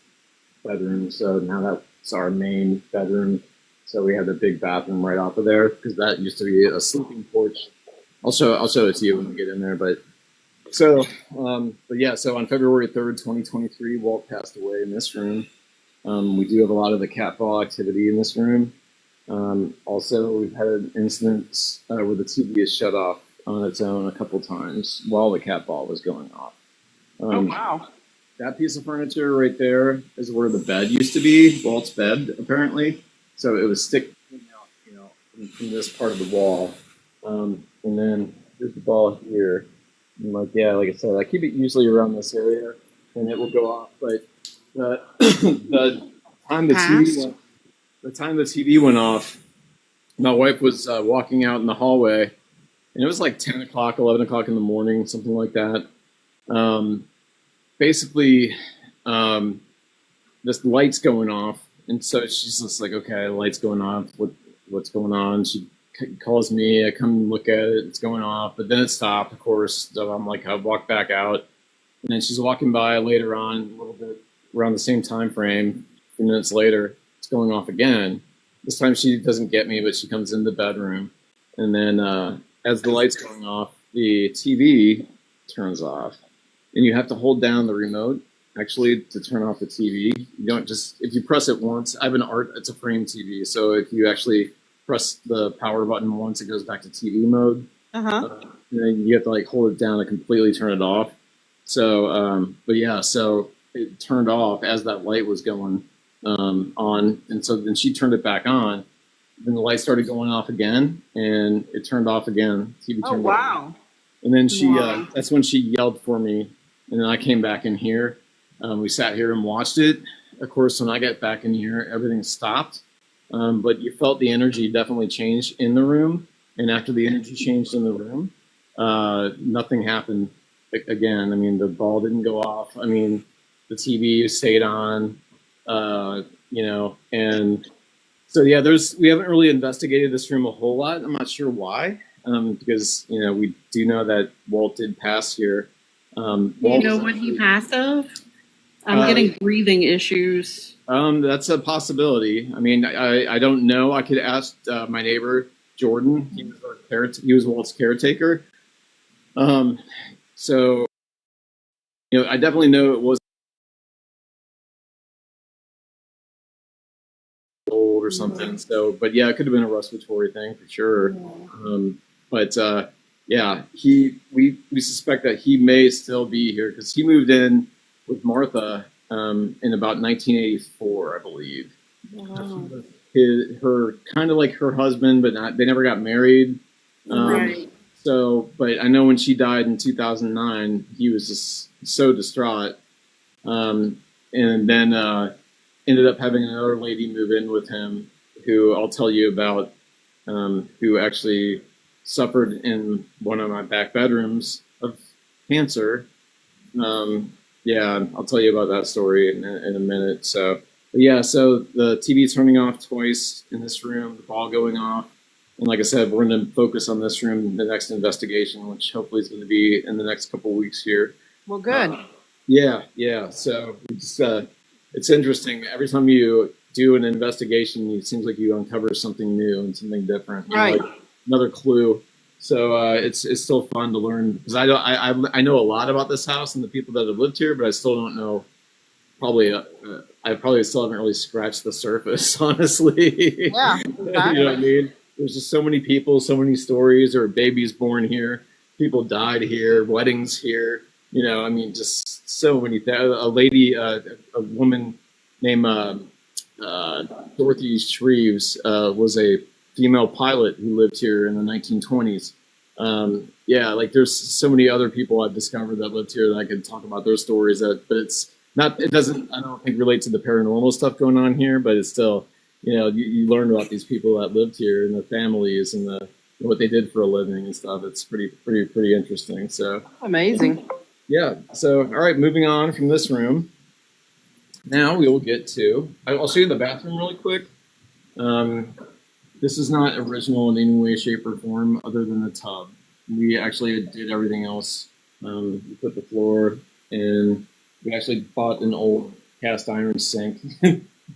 C: bedroom. So now that's our main bedroom. So we have the big bathroom right off of there because that used to be a sleeping porch. I'll show it to you when we get in there. But yeah. So on February 3rd, 2023, Walt passed away in this room. We do have a lot of the cat ball activity in this room. Also, we've had an incident where the TV is shut off on its own a couple times while the cat ball was going off.
A: Oh, wow.
C: That piece of furniture right there is where the bed used to be, Walt's bed, apparently. So it was sticking out, from this part of the wall. And then here's the ball here. And like I said, I keep it usually around this area, and it will go off. But the time the TV went off, my wife was walking out in the hallway, and it was like 10 o'clock, 11 o'clock in the morning, something like that. Basically, this light's going off, and so she's just like, okay, the light's going off. What's going on? She calls me. I come look at it. It's going off, but then it stopped, of course. So I'm like, I walk back out, and then she's walking by later on, a little bit around the same time frame. A few minutes later, it's going off again. This time she doesn't get me, but she comes in the bedroom, and then as the light's going off, the TV turns off, and you have to hold down the remote actually to turn off the TV. You don't just, if you press it once. I have it's a frame TV, so if you actually press the power button once, it goes back to TV mode. And then you have to hold it down to completely turn it off. So, so it turned off as that light was going on, and so then she turned it back on. Then the light started going off again, and it turned off again. TV turned off. And then that's when she yelled for me, and then I came back in here. We sat here and watched it. Of course, when I got back in here, everything stopped. But you felt the energy definitely change in the room, and after the energy changed in the room, nothing happened again. I mean, the ball didn't go off. I mean, the TV stayed on, and so we haven't really investigated this room a whole lot. I'm not sure why, because we do know that Walt did pass here.
B: Do you know what he passed of? I'm getting breathing issues.
C: That's a possibility. I mean, I don't know. I could ask my neighbor Jordan. He was Walt's caretaker. So I definitely know it was old or something. So, but yeah, it could have been a respiratory thing for sure. We suspect that he may still be here because he moved in with Martha in about 1984, I believe.
B: Wow.
C: Her kind of like her husband, but they never got married.
B: Right.
C: So, but I know when she died in 2009, he was just so distraught. And then ended up having another lady move in with him, who I'll tell you about, who actually suffered in one of my back bedrooms of cancer. I'll tell you about that story in a minute. So the TV turning off twice in this room, the ball going off. And like I said, we're going to focus on this room in the next investigation, which hopefully is going to be in the next couple of weeks here.
A: Well, good.
C: So it's interesting. Every time you do an investigation, it seems like you uncover something new and something different.
A: Right.
C: Another clue. So it's still fun to learn, because I know a lot about this house and the people that have lived here, but I still don't know. I probably still haven't really scratched the surface, honestly.
A: Yeah, exactly.
C: You know what I mean? There's just so many people, so many stories. There were babies born here, people died here, weddings here. Just so many. A lady, a woman named Dorothy Shreves was a female pilot who lived here in the 1920s. Yeah, like there's so many other people I've discovered that lived here that I could talk about their stories. But it's not. It doesn't. I don't think relate to the paranormal stuff going on here. But it's still, you learn about these people that lived here and the families and what they did for a living and stuff. It's pretty interesting. So
A: Amazing.
C: yeah. So all right, moving on from this room. Now we will get to. I'll show you the bathroom really quick. This is not original in any way, shape, or form other than the tub. We actually did everything else. We put the floor in. We actually bought an old cast iron sink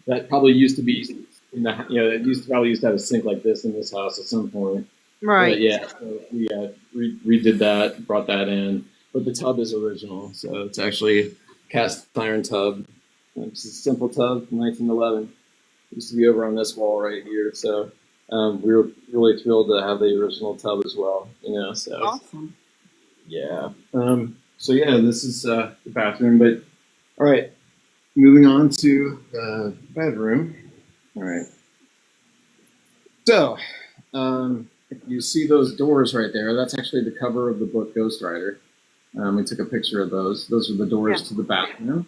C: that probably used to be in the. It probably used to have a sink like this in this house at some point.
A: Right.
C: But yeah, so we redid that, brought that in. But the tub is original, so it's actually cast iron tub. It's a simple tub from 1911. It used to be over on this wall right here, so we were really thrilled to have the original tub as well. So
A: Awesome.
C: yeah. So yeah, this is the bathroom. But all right, moving on to the bedroom. All right. So if you see those doors right there, that's actually the cover of the book Ghost Rider. We took a picture of those. Those are the doors to the bathroom.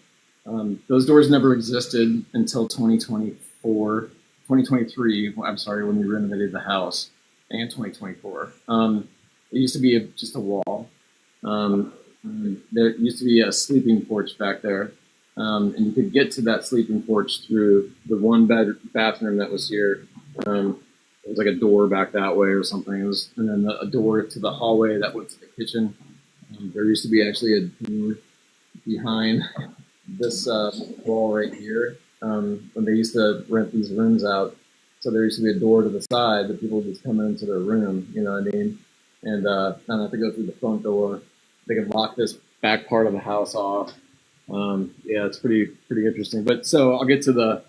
C: Those doors never existed until 2023. I'm sorry, when we renovated the house, and 2024. It used to be just a wall. There used to be a sleeping porch back there, and you could get to that sleeping porch through the one bathroom that was here. It was like a door back that way or something. And then a door to the hallway that went to the kitchen. There used to be actually a door behind this wall right here when they used to rent these rooms out. So there used to be a door to the side that people would just come into their room, you know what I mean? And not have to go through the front door. They could lock this back part of the house off. Yeah, it's pretty interesting. But so I'll get to the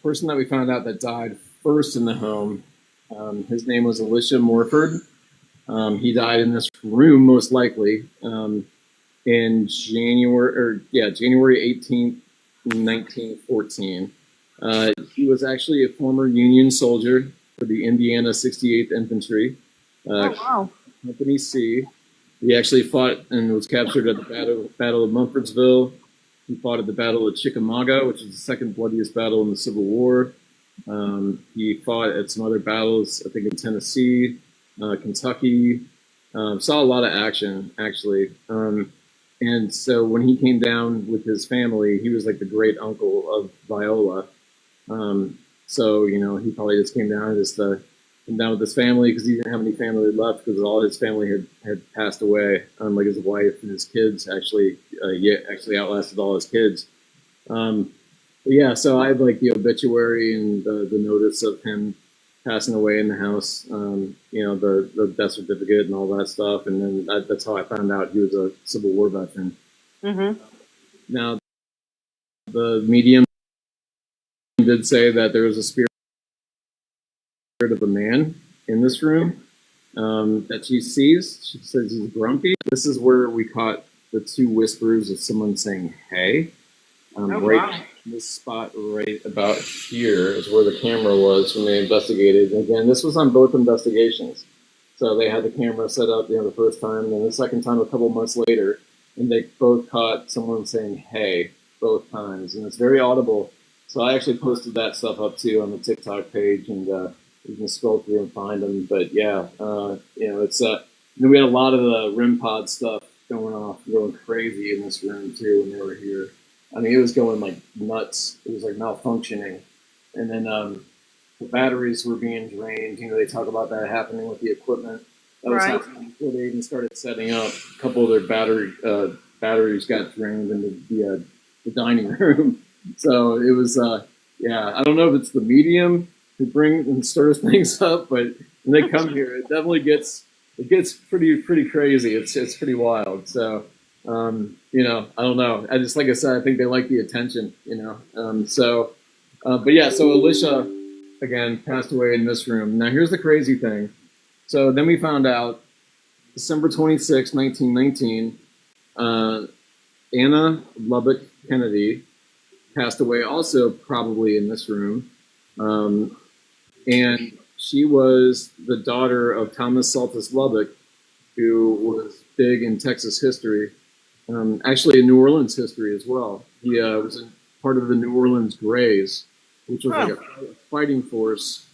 C: person that we found out that died first in the home. His name was Alicia Morford. He died in this room, most likely. In January 18th, 1914. He was actually a former Union soldier for the Indiana 68th Infantry,
A: Wow.
C: Company C. He actually fought and was captured at the Battle of Mumfordsville. He fought at the Battle of Chickamauga, which is the second bloodiest battle in the Civil War. He fought at some other battles, I think in Tennessee, Kentucky. Saw a lot of action, actually. And so when he came down with his family, he was like the great uncle of Viola. So, he probably just came down with his family because he didn't have any family left because all his family had passed away. Like his wife and his kids actually outlasted all his kids. Yeah, so I had like the obituary and the notice of him passing away in the house, the death certificate and all that stuff. And then that's how I found out he was a Civil War veteran.
A: Mm-hmm.
C: Now, the medium did say that there was a spirit of a man in this room that she sees. She says he's grumpy. This is where we caught the two whispers of someone saying, hey. Wow. This spot right about here is where the camera was when they investigated. And again, this was on both investigations. So they had the camera set up, the first time, and then the second time a couple months later, and they both caught someone saying, hey, both times. And it's very audible. So I actually posted that stuff up too on the TikTok page, and you can scroll through and find them. But yeah, it's we had a lot of the REM pod stuff going crazy in this room too when they were here. I mean, it was going like nuts. It was like malfunctioning. And then the batteries were being drained. They talk about that happening with the equipment. That was happening before they even started setting up. A couple of their batteries got drained into the dining room. So it was, I don't know if it's the medium who brings and stirs things up, but when they come here, it definitely gets pretty crazy. It's pretty wild. So. I don't know. I just, like I said, I think they like the attention, so Alicia, again, passed away in this room. Now, here's the crazy thing. So then we found out December 26, 1919, Anna Lubbock Kennedy passed away also probably in this room. and she was the daughter of Thomas Saltus Lubbock, who was big in Texas history, actually in New Orleans history as well. He was part of the New Orleans Greys, which was like a fighting force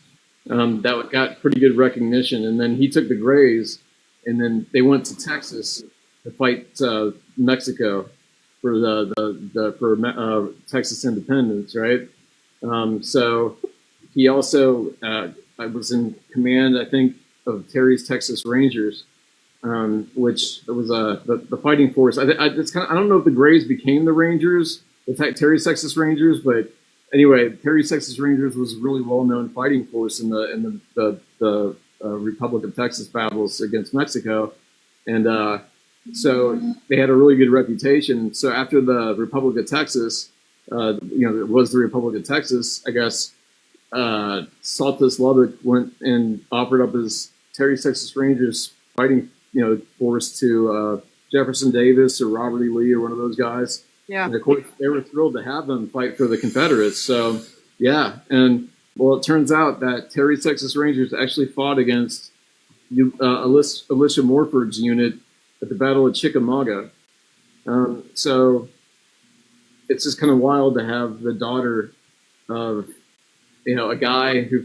C: that got pretty good recognition. And then he took the Greys, and then they went to Texas to fight Mexico for for Texas independence, right? So he also was in command, I think, of Terry's Texas Rangers, which was the fighting force. I don't know if the Greys became the Rangers, Terry's Texas Rangers, but anyway, Terry's Texas Rangers was a really well-known fighting force in the Republic of Texas battles against Mexico, and so they had a really good reputation. So after the Republic of Texas, it was the Republic of Texas, I guess. Saltus Lubbock went and offered up his Terry's Texas Rangers fighting, force to Jefferson Davis or Robert E. Lee or one of those guys.
A: Yeah.
C: And of course, they were thrilled to have them fight for the Confederates. So, yeah. And, well, it turns out that Terry's Texas Rangers actually fought against Alicia Morford's unit at the Battle of Chickamauga. So it's just kind of wild to have the daughter of, a guy who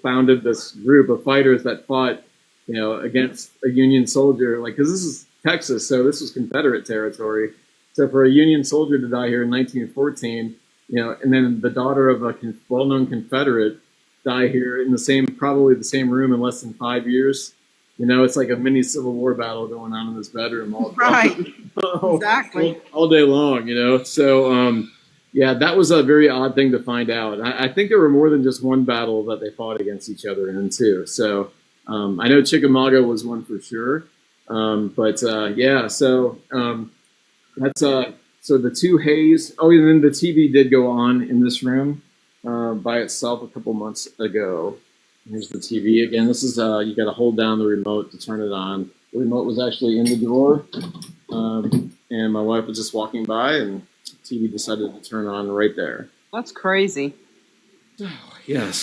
C: founded this group of fighters that fought, against a Union soldier. Like, because this is Texas, so this was Confederate territory. So for a Union soldier to die here in 1914, and then the daughter of a well-known Confederate die here in probably the same room in less than 5 years, it's like a mini Civil War battle going on in this bedroom all
A: Right. Exactly.
C: all day long, So, yeah, that was a very odd thing to find out. I think there were more than just one battle that they fought against each other in too. So I know Chickamauga was one for sure. Yeah, so that's so the two Hays. Oh, and then the TV did go on in this room by itself a couple months ago. Here's the TV again. This is you got to hold down the remote to turn it on. The remote was actually in the drawer, and my wife was just walking by, and TV decided to turn on right there.
A: That's crazy.
C: Oh, yes.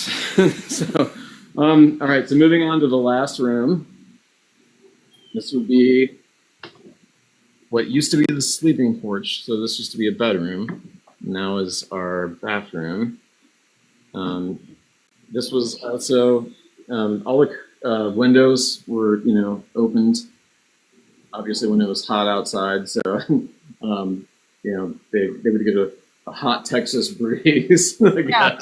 C: So, all right. So moving on to the last room. This would be what used to be the sleeping porch. So this used to be a bedroom. Now is our bathroom. This was also all the windows were opened. Obviously, when it was hot outside, so they would get a hot Texas breeze.
A: Yeah.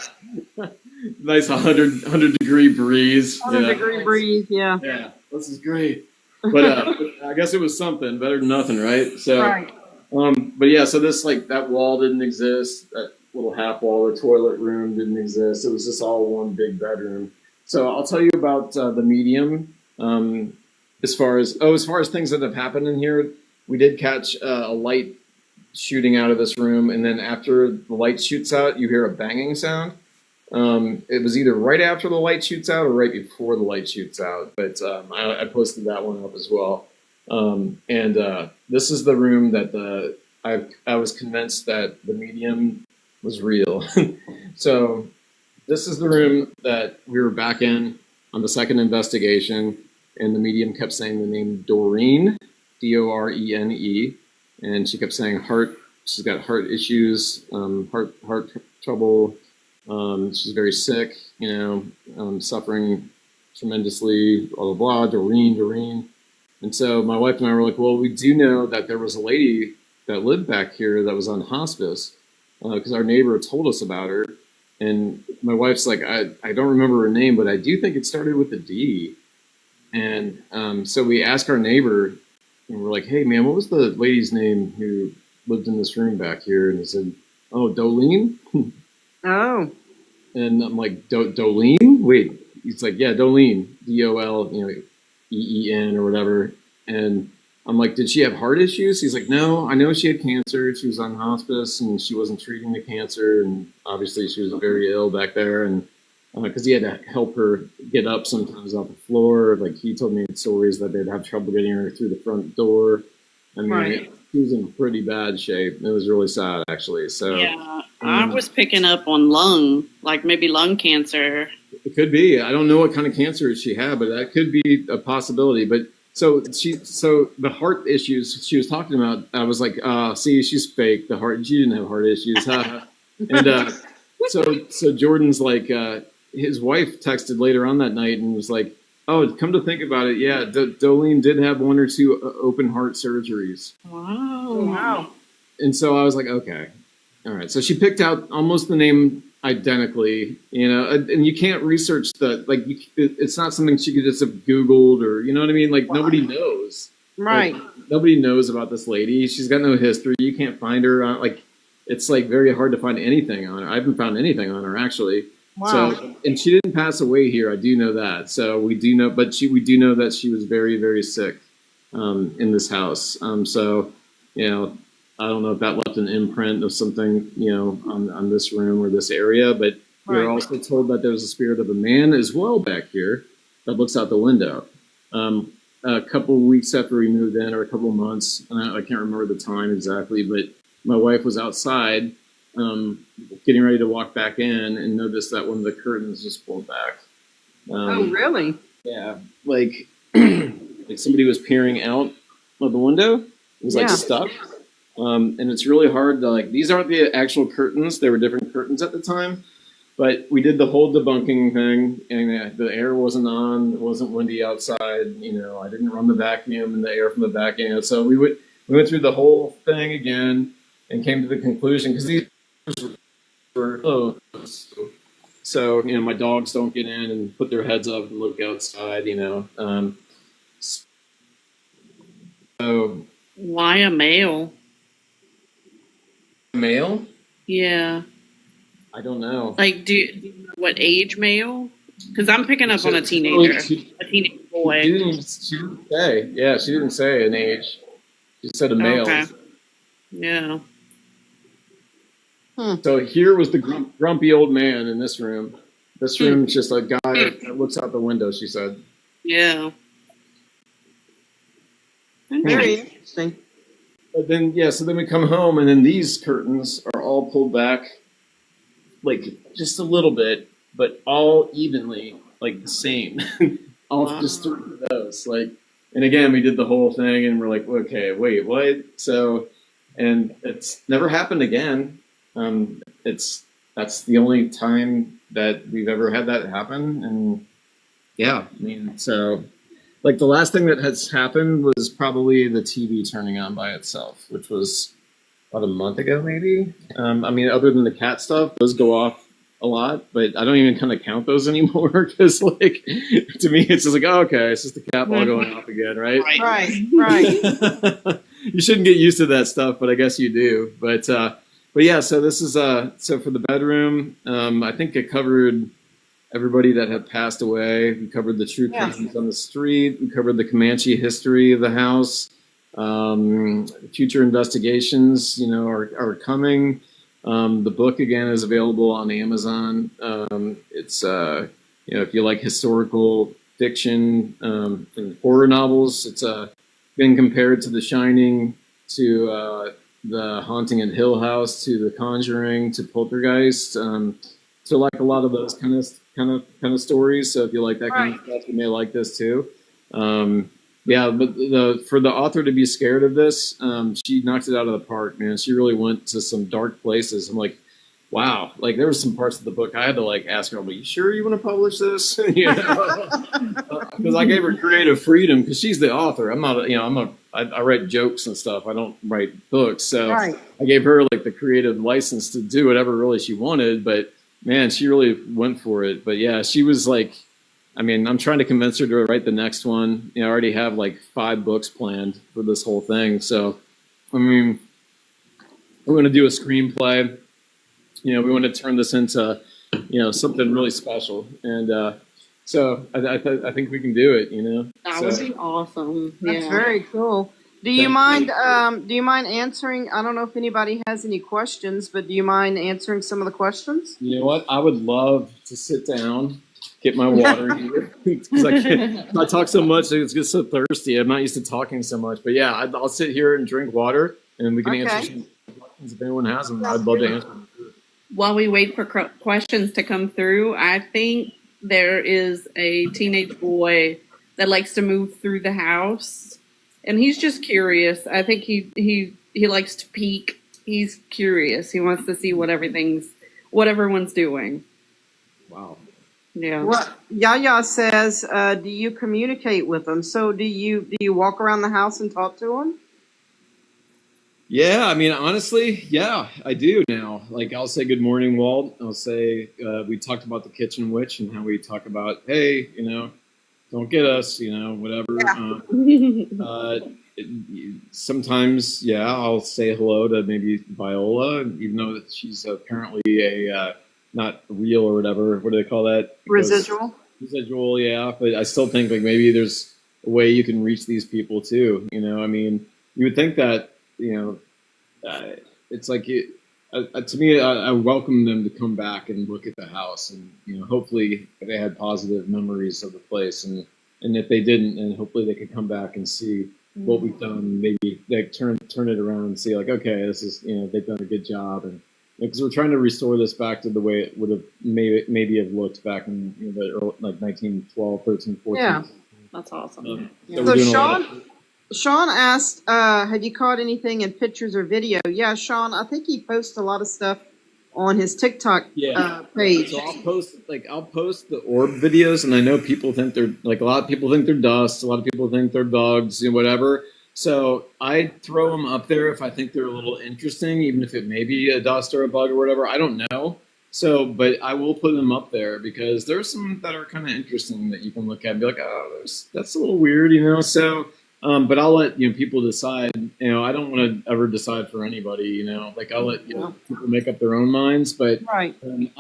C: Nice 100 degree breeze.
A: 100-degree breeze. Yeah.
C: Yeah, this is great. But I guess it was something better than nothing, right? So,
A: Right.
C: But yeah, so this that wall didn't exist. That little half wall, the toilet room didn't exist. It was just all one big bedroom. So I'll tell you about the medium. As far as things that have happened in here, we did catch a light shooting out of this room, and then after the light shoots out, you hear a banging sound. It was either right after the light shoots out or right before the light shoots out, but I posted that one up as well. And this is the room that I was convinced that the medium was real. So this is the room that we were back in on the second investigation, and the medium kept saying the name Doreen, Dorene, and she kept saying she's got heart issues, heart trouble. She's very sick, suffering tremendously, blah, blah, blah, Doreen. And so my wife and I were like, well, we do know that there was a lady that lived back here that was on hospice, because our neighbor told us about her. And my wife's like, I don't remember her name, but I do think it started with a D. And so we asked our neighbor, and we're like, hey, man, what was the lady's name who lived in this room back here? And he said, oh, Dolene?
A: Oh.
C: And I'm like, Dolene? Wait. He's like, yeah, Dolene, DOLEEN or whatever. And I'm like, did she have heart issues? He's like, no, I know she had cancer. She was on hospice and she wasn't treating the cancer. And obviously she was very ill back there. And because he had to help her get up sometimes off the floor. Like he told me stories that they'd have trouble getting her through the front door. I mean,
A: Right.
C: She was in pretty bad shape. It was really sad, actually. So
B: Yeah, I was picking up on maybe lung cancer.
C: it could be. I don't know what kind of cancer she had, but that could be a possibility. But so the heart issues she was talking about, I was like, see, she's fake. The heart, she didn't have heart issues. And so Jordan's like, his wife texted later on that night and was like, oh, come to think about it, yeah, Dolene did have 1 or 2 open heart surgeries.
B: Wow.
C: And so I was like, okay, all right. So she picked out almost the name identically, and you can't research it's not something she could just have Googled or, you know what I mean? Like, nobody knows.
A: Right.
C: Like, nobody knows about this lady. She's got no history. You can't find her on, it's like very hard to find anything on her. I haven't found anything on her, actually.
A: Wow.
C: So, and she didn't pass away here. I do know that. So we do know, we do know that she was very, very sick in this house. So, I don't know if that left an imprint of something, on this room or this area, but we were also told that there's a spirit of a man as well back here that looks out the window. A couple of weeks after we moved in, or a couple of months, I can't remember the time exactly, but my wife was outside getting ready to walk back in and noticed that one of the curtains just pulled back.
A: Oh, really?
C: Yeah, like somebody was peering out of the window. It was stuck. And it's really hard to, these aren't the actual curtains. There were different curtains at the time. But we did the whole debunking thing, and the air wasn't on. It wasn't windy outside. I didn't run the vacuum and the air from the vacuum. So we went through the whole thing again and came to the conclusion, because these were closed. So, my dogs don't get in and put their heads up and look outside, So,
B: why a male?
C: Male?
B: Yeah.
C: I don't know.
B: Do you know what age male? Because I'm picking up on a teenager, a teenage boy.
C: She didn't say. Yeah, she didn't say an age. She said a male.
B: Okay. Yeah.
C: So here was the grumpy old man in this room. This room's just a guy that looks out the window, she said.
B: Yeah.
A: Very interesting.
C: But then, so then we come home, and then these curtains are all pulled back, just a little bit, but all evenly, the same. Just 3 of those. And again, we did the whole thing, and we're like, okay, wait, what? So, and it's never happened again. That's the only time that we've ever had that happen. And yeah, so the last thing that has happened was probably the TV turning on by itself, which was about a month ago, maybe. Other than the cat stuff, those go off a lot, but I don't even kind of count those anymore, because to me, it's just oh, okay, it's just the cat ball going off again, right?
A: Right.
C: You shouldn't get used to that stuff, but I guess you do. But yeah, so this is so for the bedroom, I think it covered everybody that had passed away. We covered the true cases on the street. We covered the Comanche history of the house. Future investigations, are coming. The book again is available on Amazon. It's if you like historical fiction and horror novels, it's been compared to The Shining, to The Haunting at Hill House, to The Conjuring, to Poltergeist. So a lot of those kind of stories. So if you like that kind of stuff, you may like this too. But for the author to be scared of this, she knocked it out of the park, man. She really went to some dark places. I'm like, wow. There were some parts of the book I had to ask her, "Are you sure you want to publish this?" Because I gave her creative freedom, because she's the author. I'm not, I write jokes and stuff. I don't write books, so I gave her the creative license to do whatever really she wanted. But man, she really went for it. But yeah, she was I'm trying to convince her to write the next one. I already have 5 books planned for this whole thing. So, we're going to do a screenplay. We want to turn this into, something really special. And so I think we can do it.
B: That would be awesome.
A: That's very cool. Do you mind answering? I don't know if anybody has any questions, but do you mind answering some of the questions? You
C: know what? I would love to sit down, get my water here, because I talk so much, I get so thirsty. I'm not used to talking so much, but yeah, I'll sit here and drink water, and we can answer some questions if anyone has them. I'd love to answer them.
B: While we wait for questions to come through, I think there is a teenage boy that likes to move through the house, and he's just curious. I think he likes to peek. He's curious. He wants to see what everyone's doing.
C: Wow.
B: Yeah.
A: Well, Yaya says, do you communicate with them? So do you walk around the house and talk to them?
C: Yeah, I mean, honestly, yeah, I do now. Like, I'll say good morning, Walt. I'll say we talked about the kitchen witch and how we talk about, hey, don't get us, whatever.
A: Yeah.
C: Sometimes, yeah, I'll say hello to maybe Viola, even though that she's apparently a not real or whatever. What do they call that?
A: Residual.
C: Residual, yeah. But I still think like maybe there's a way you can reach these people too. I mean, you would think that it's like to me, I welcome them to come back and look at the house, and hopefully they had positive memories of the place, and if they didn't, and hopefully they could come back and see what we've done. Maybe they turn it around and see like, okay, this is they've done a good job, and because we're trying to restore this back to the way it would have maybe have looked back in the early, like 1912, 13, 14.
A: Yeah,
B: that's awesome.
A: So Sean asked, have you caught anything in pictures or video? Yeah, Sean, I think he posts a lot of stuff on his TikTok page.
C: So I'll post the orb videos, and I know people think they're like, a lot of people think they're dust, a lot of people think they're bugs, whatever. So I throw them up there if I think they're a little interesting, even if it may be a dust or a bug or whatever. I don't know. So, but I will put them up there because there's some that are kind of interesting that you can look at and be like, oh, that's a little weird, So. But I'll let people decide. I don't want to ever decide for anybody. Like I'll let people make up their own minds. But I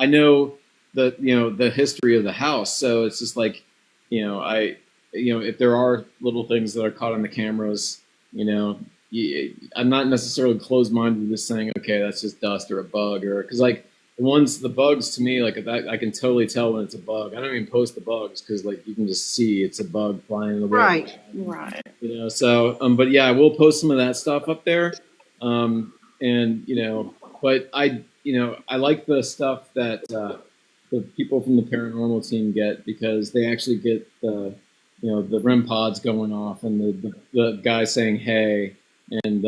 C: know the history of the house, so it's just like if there are little things that are caught on the cameras, I'm not necessarily closed-minded to just saying, okay, that's just dust or a bug, or because like the bugs to me, like that, I can totally tell when it's a bug. I don't even post the bugs because like you can just see it's a bug flying in the wind.
B: Right.
C: So but yeah, I will post some of that stuff up there. And but I like the stuff that the people from the paranormal team get, because they actually get the REM pods going off and the guy saying hey, and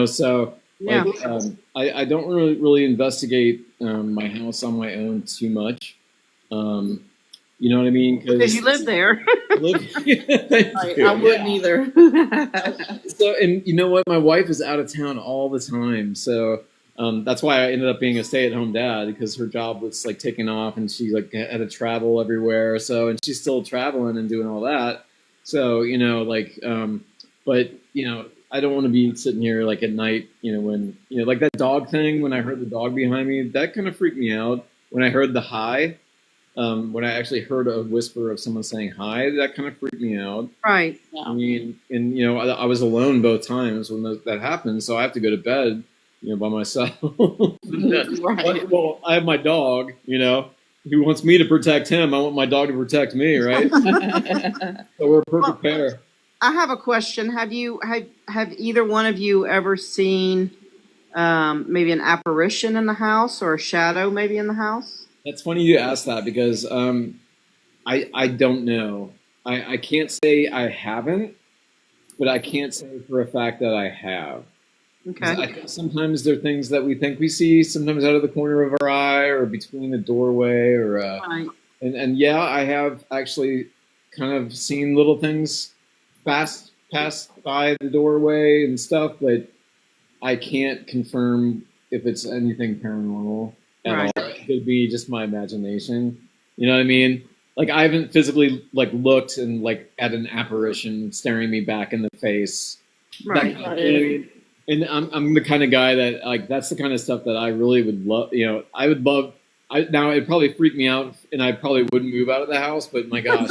C: so.
A: Yeah.
C: Like, I don't really investigate my house on my own too much. You know what I mean?
A: Because you live there.
B: I wouldn't either.
C: So, and you know what? My wife is out of town all the time, so that's why I ended up being a stay-at-home dad, because her job was like taking off, and she like had to travel everywhere. So, and she's still traveling and doing all that. So, but I don't want to be sitting here like at night, when like that dog thing. When I heard the dog behind me, that kind of freaked me out. When I heard the hi, when I actually heard a whisper of someone saying hi, that kind of freaked me out.
A: Right.
B: Yeah.
C: I mean, and I was alone both times when that happened, so I have to go to bed, by myself.
B: Right.
C: Well, I have my dog, who wants me to protect him. I want my dog to protect me, right? So we're a perfect pair.
A: I have a question. Have either one of you ever seen maybe an apparition in the house, or a shadow maybe in the house?
C: That's funny you ask that, because I don't know. I can't say I haven't, but I can't say for a fact that I have.
A: Okay.
C: I think sometimes there are things that we think we see, sometimes out of the corner of our eye or between the doorway, or
A: Right.
C: and yeah, I have actually kind of seen little things pass by the doorway and stuff, but I can't confirm if it's anything paranormal at
A: Right.
C: all. It could be just my imagination. You know what I mean? Like I haven't physically like looked and like at an apparition staring me back in the face.
A: Right.
C: You know what I mean? And I'm the kind of guy that like that's the kind of stuff that I really would love. I would love. Now it'd probably freak me out, and I probably wouldn't move out of the house. But my gosh.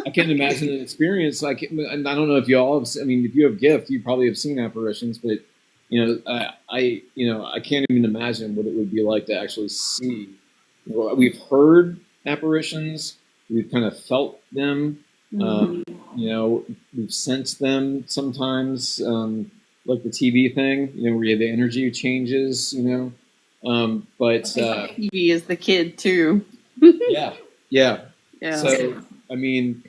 C: I can't imagine an experience. And I don't know if you all have. I mean, if you have gift, you probably have seen apparitions. But I can't even imagine what it would be like to actually see. We've heard apparitions. We've kind of felt them. We've sensed them sometimes, like the TV thing. Where the energy changes. But
B: TV is the kid too.
C: Yeah.
B: Yeah.
C: So, I mean,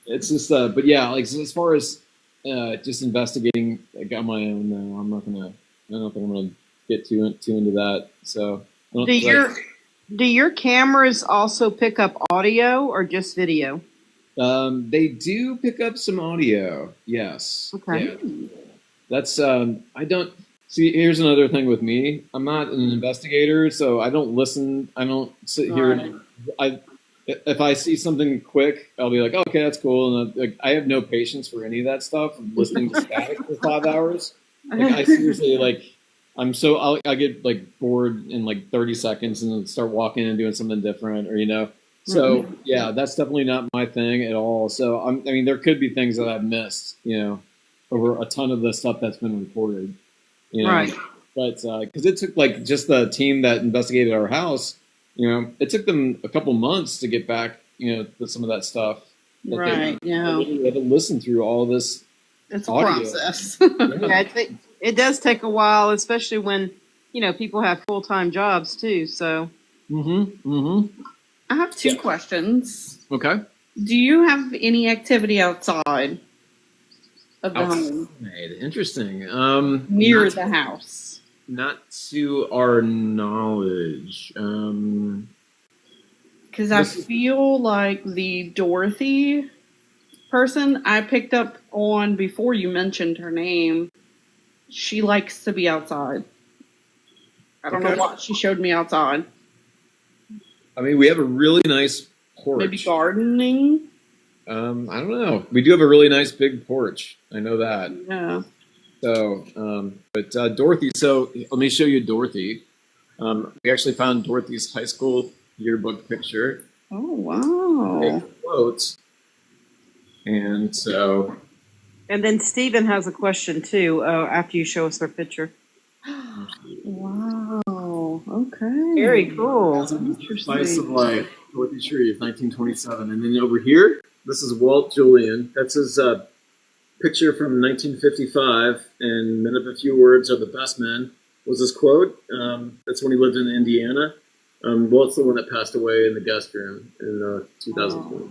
C: it's just, but yeah, like so as far as just investigating like, on my own, no, I don't think I'm gonna get too into that. So, I don't,
A: Do your cameras also pick up audio or just video?
C: they do pick up some audio. Yes.
A: Okay.
C: Yeah. That's I don't see. Here's another thing with me. I'm not an investigator, so I don't listen. I don't sit here.
B: Right.
C: If I see something quick, I'll be like, okay, that's cool. And like, I have no patience for any of that stuff. I'm listening to static for 5 hours. Like, I seriously like. I get like bored in like 30 seconds and then start walking and doing something different, or So yeah, that's definitely not my thing at all. So I mean, there could be things that I've missed, over a ton of the stuff that's been reported,
A: Right.
C: But because it took like just the team that investigated our house, it took them a couple months to get back, with some of that stuff.
B: Right.
C: They
B: Yeah.
C: had to listen through all this.
B: It's a
C: audio.
B: process.
A: Yeah, it does take a while, especially when people have full-time jobs too. So
B: I have two questions.
C: Okay.
B: Do you have any activity outside of the home?
C: Interesting.
B: Near the house?
C: Not to our knowledge.
B: Because I feel like the Dorothy person I picked up on before you mentioned her name, she likes to be outside. I don't know what she showed me outside.
C: I mean, we have a really nice porch.
B: Maybe gardening?
C: I don't know. We do have a really nice big porch. I know that.
B: Yeah.
C: So, but Dorothy, so let me show you Dorothy. We actually found Dorothy's high school yearbook picture.
B: Oh, wow.
C: Quotes. And so.
A: And then Stephen has a question too. After you show us their picture.
B: Wow. Okay.
A: Very cool.
B: Interesting.
C: Slice of Life, Dorothy Shreve, 1927. And then over here, this is Walt Julian. That's his picture from 1955. And Men of a Few Words Are the Best Men was his quote. That's when he lived in Indiana. Walt's the one that passed away in the guest room in 2020.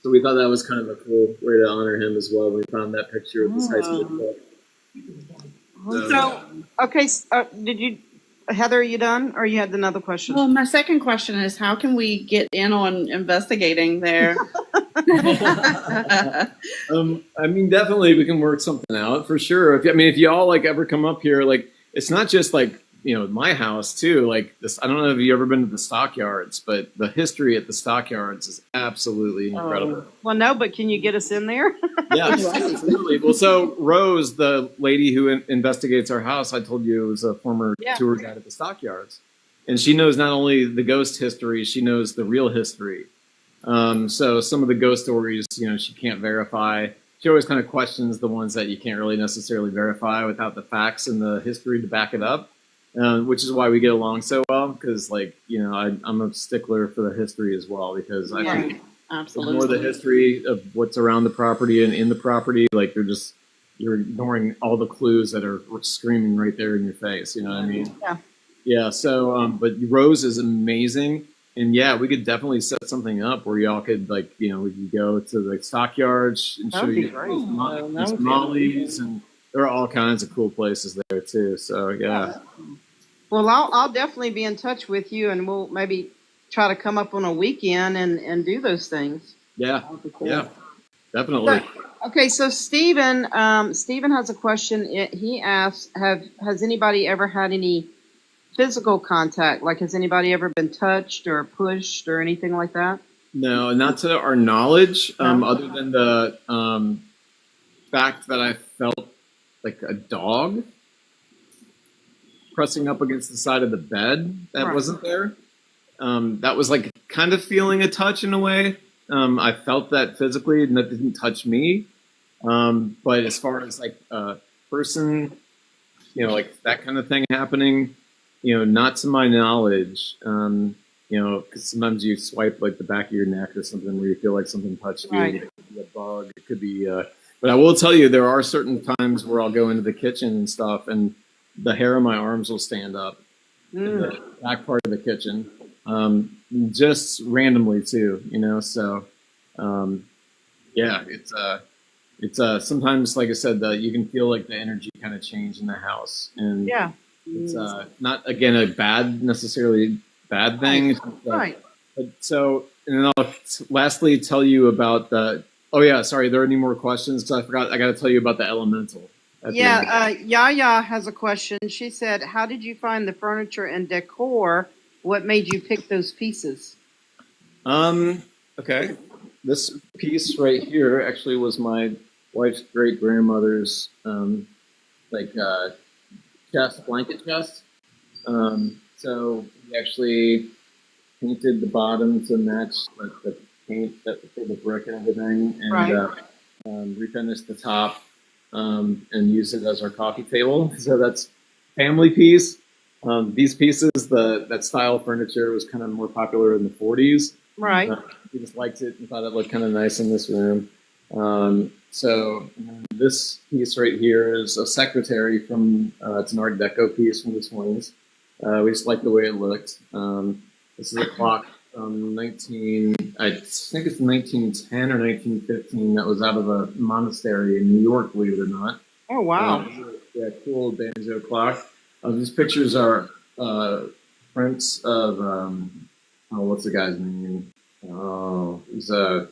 C: So we thought that was kind of a cool way to honor him as well. We found that picture of his high school book.
A: So, okay, did you, Heather, are you done? Or you had another question?
B: Well, my second question is, how can we get in on investigating there?
C: I mean, definitely we can work something out for sure. If y'all like ever come up here, like it's not just like my house too. Like this, I don't know if you ever been to the stockyards, but the history at the stockyards is absolutely incredible.
A: Well, no, but can you get us in there?
C: Yes, absolutely. Well, so Rose, the lady who investigates our house, I told you was a former tour guide at the stockyards, and she knows not only the ghost history, she knows the real history. So some of the ghost stories, she can't verify. She always kind of questions the ones that you can't really necessarily verify without the facts and the history to back it up. Which is why we get along so well, because I'm a stickler for the history as well, because I think
B: absolutely
C: more the history of what's around the property and in the property, like you're ignoring all the clues that are screaming right there in your face. You know what I mean? Yeah. So, but Rose is amazing, and we could definitely set something up where y'all could we could go to the stockyards and show you Molly's, and there are all kinds of cool places there too. So yeah.
A: Well, I'll definitely be in touch with you, and we'll maybe try to come up on a weekend and do those things.
C: Yeah, yeah, definitely.
A: Okay, so Stephen has a question. He asks, has anybody ever had any physical contact? Like, has anybody ever been touched or pushed or anything like that?
C: No, not to our knowledge, other than the fact that I felt like a dog pressing up against the side of the bed that wasn't there. That was like kind of feeling a touch in a way. I felt that physically, and that didn't touch me. But as far as like a person, like that kind of thing happening, not to my knowledge. Because sometimes you swipe like the back of your neck or something where you feel like something touched you. It could be a bug. It could be. But I will tell you, there are certain times where I'll go into the kitchen and stuff, and the hair on my arms will stand up in the back part of the kitchen. just randomly too, So, yeah, it's sometimes, like I said, you can feel like the energy kind of change in the house, and
A: Yeah.
C: it's not again a necessarily bad thing.
A: Right.
C: But so, and then I'll lastly tell you about the. Oh yeah, sorry. There are any more questions? I forgot. I got to tell you about the elemental.
A: Yeah, Yaya has a question. She said, "How did you find the furniture and decor? What made you pick those pieces?"
C: Okay. This piece right here actually was my wife's great grandmother's like blanket chest. So we actually painted the bottom to match like the paint that for the brick and everything, and
A: Right.
C: refinished the top and used it as our coffee table. So that's family piece. These pieces, that style of furniture was kind of more popular in the 40s.
A: Right.
C: We just liked it and thought it looked kind of nice in this room. So this piece right here is a secretary from, it's an Art Deco piece from the 20s. We just liked the way it looked. This is a clock from I think it's 1910 or 1915 that was out of a monastery in New York, believe it or not.
A: Oh, wow.
C: Yeah, cool banjo clock. These pictures are prints of, what's the guy's name? Oh, he's a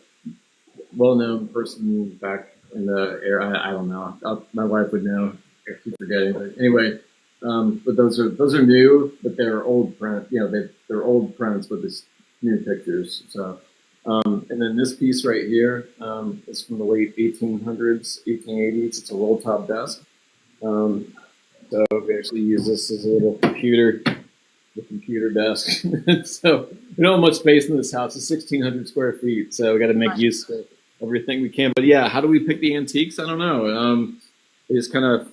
C: well-known person back in the era. I don't know. My wife would know. I keep forgetting. But anyway, but those are new, but they're old print. They're old prints with this new pictures. So, and then this piece right here is from the late 1800s, 1880s. It's a roll-top desk. So we actually use this as a little computer desk. So we don't have much space in this house. It's 1,600 square feet. So we got to make use of everything we can. But yeah, how do we pick the antiques? I don't know. We just kind of,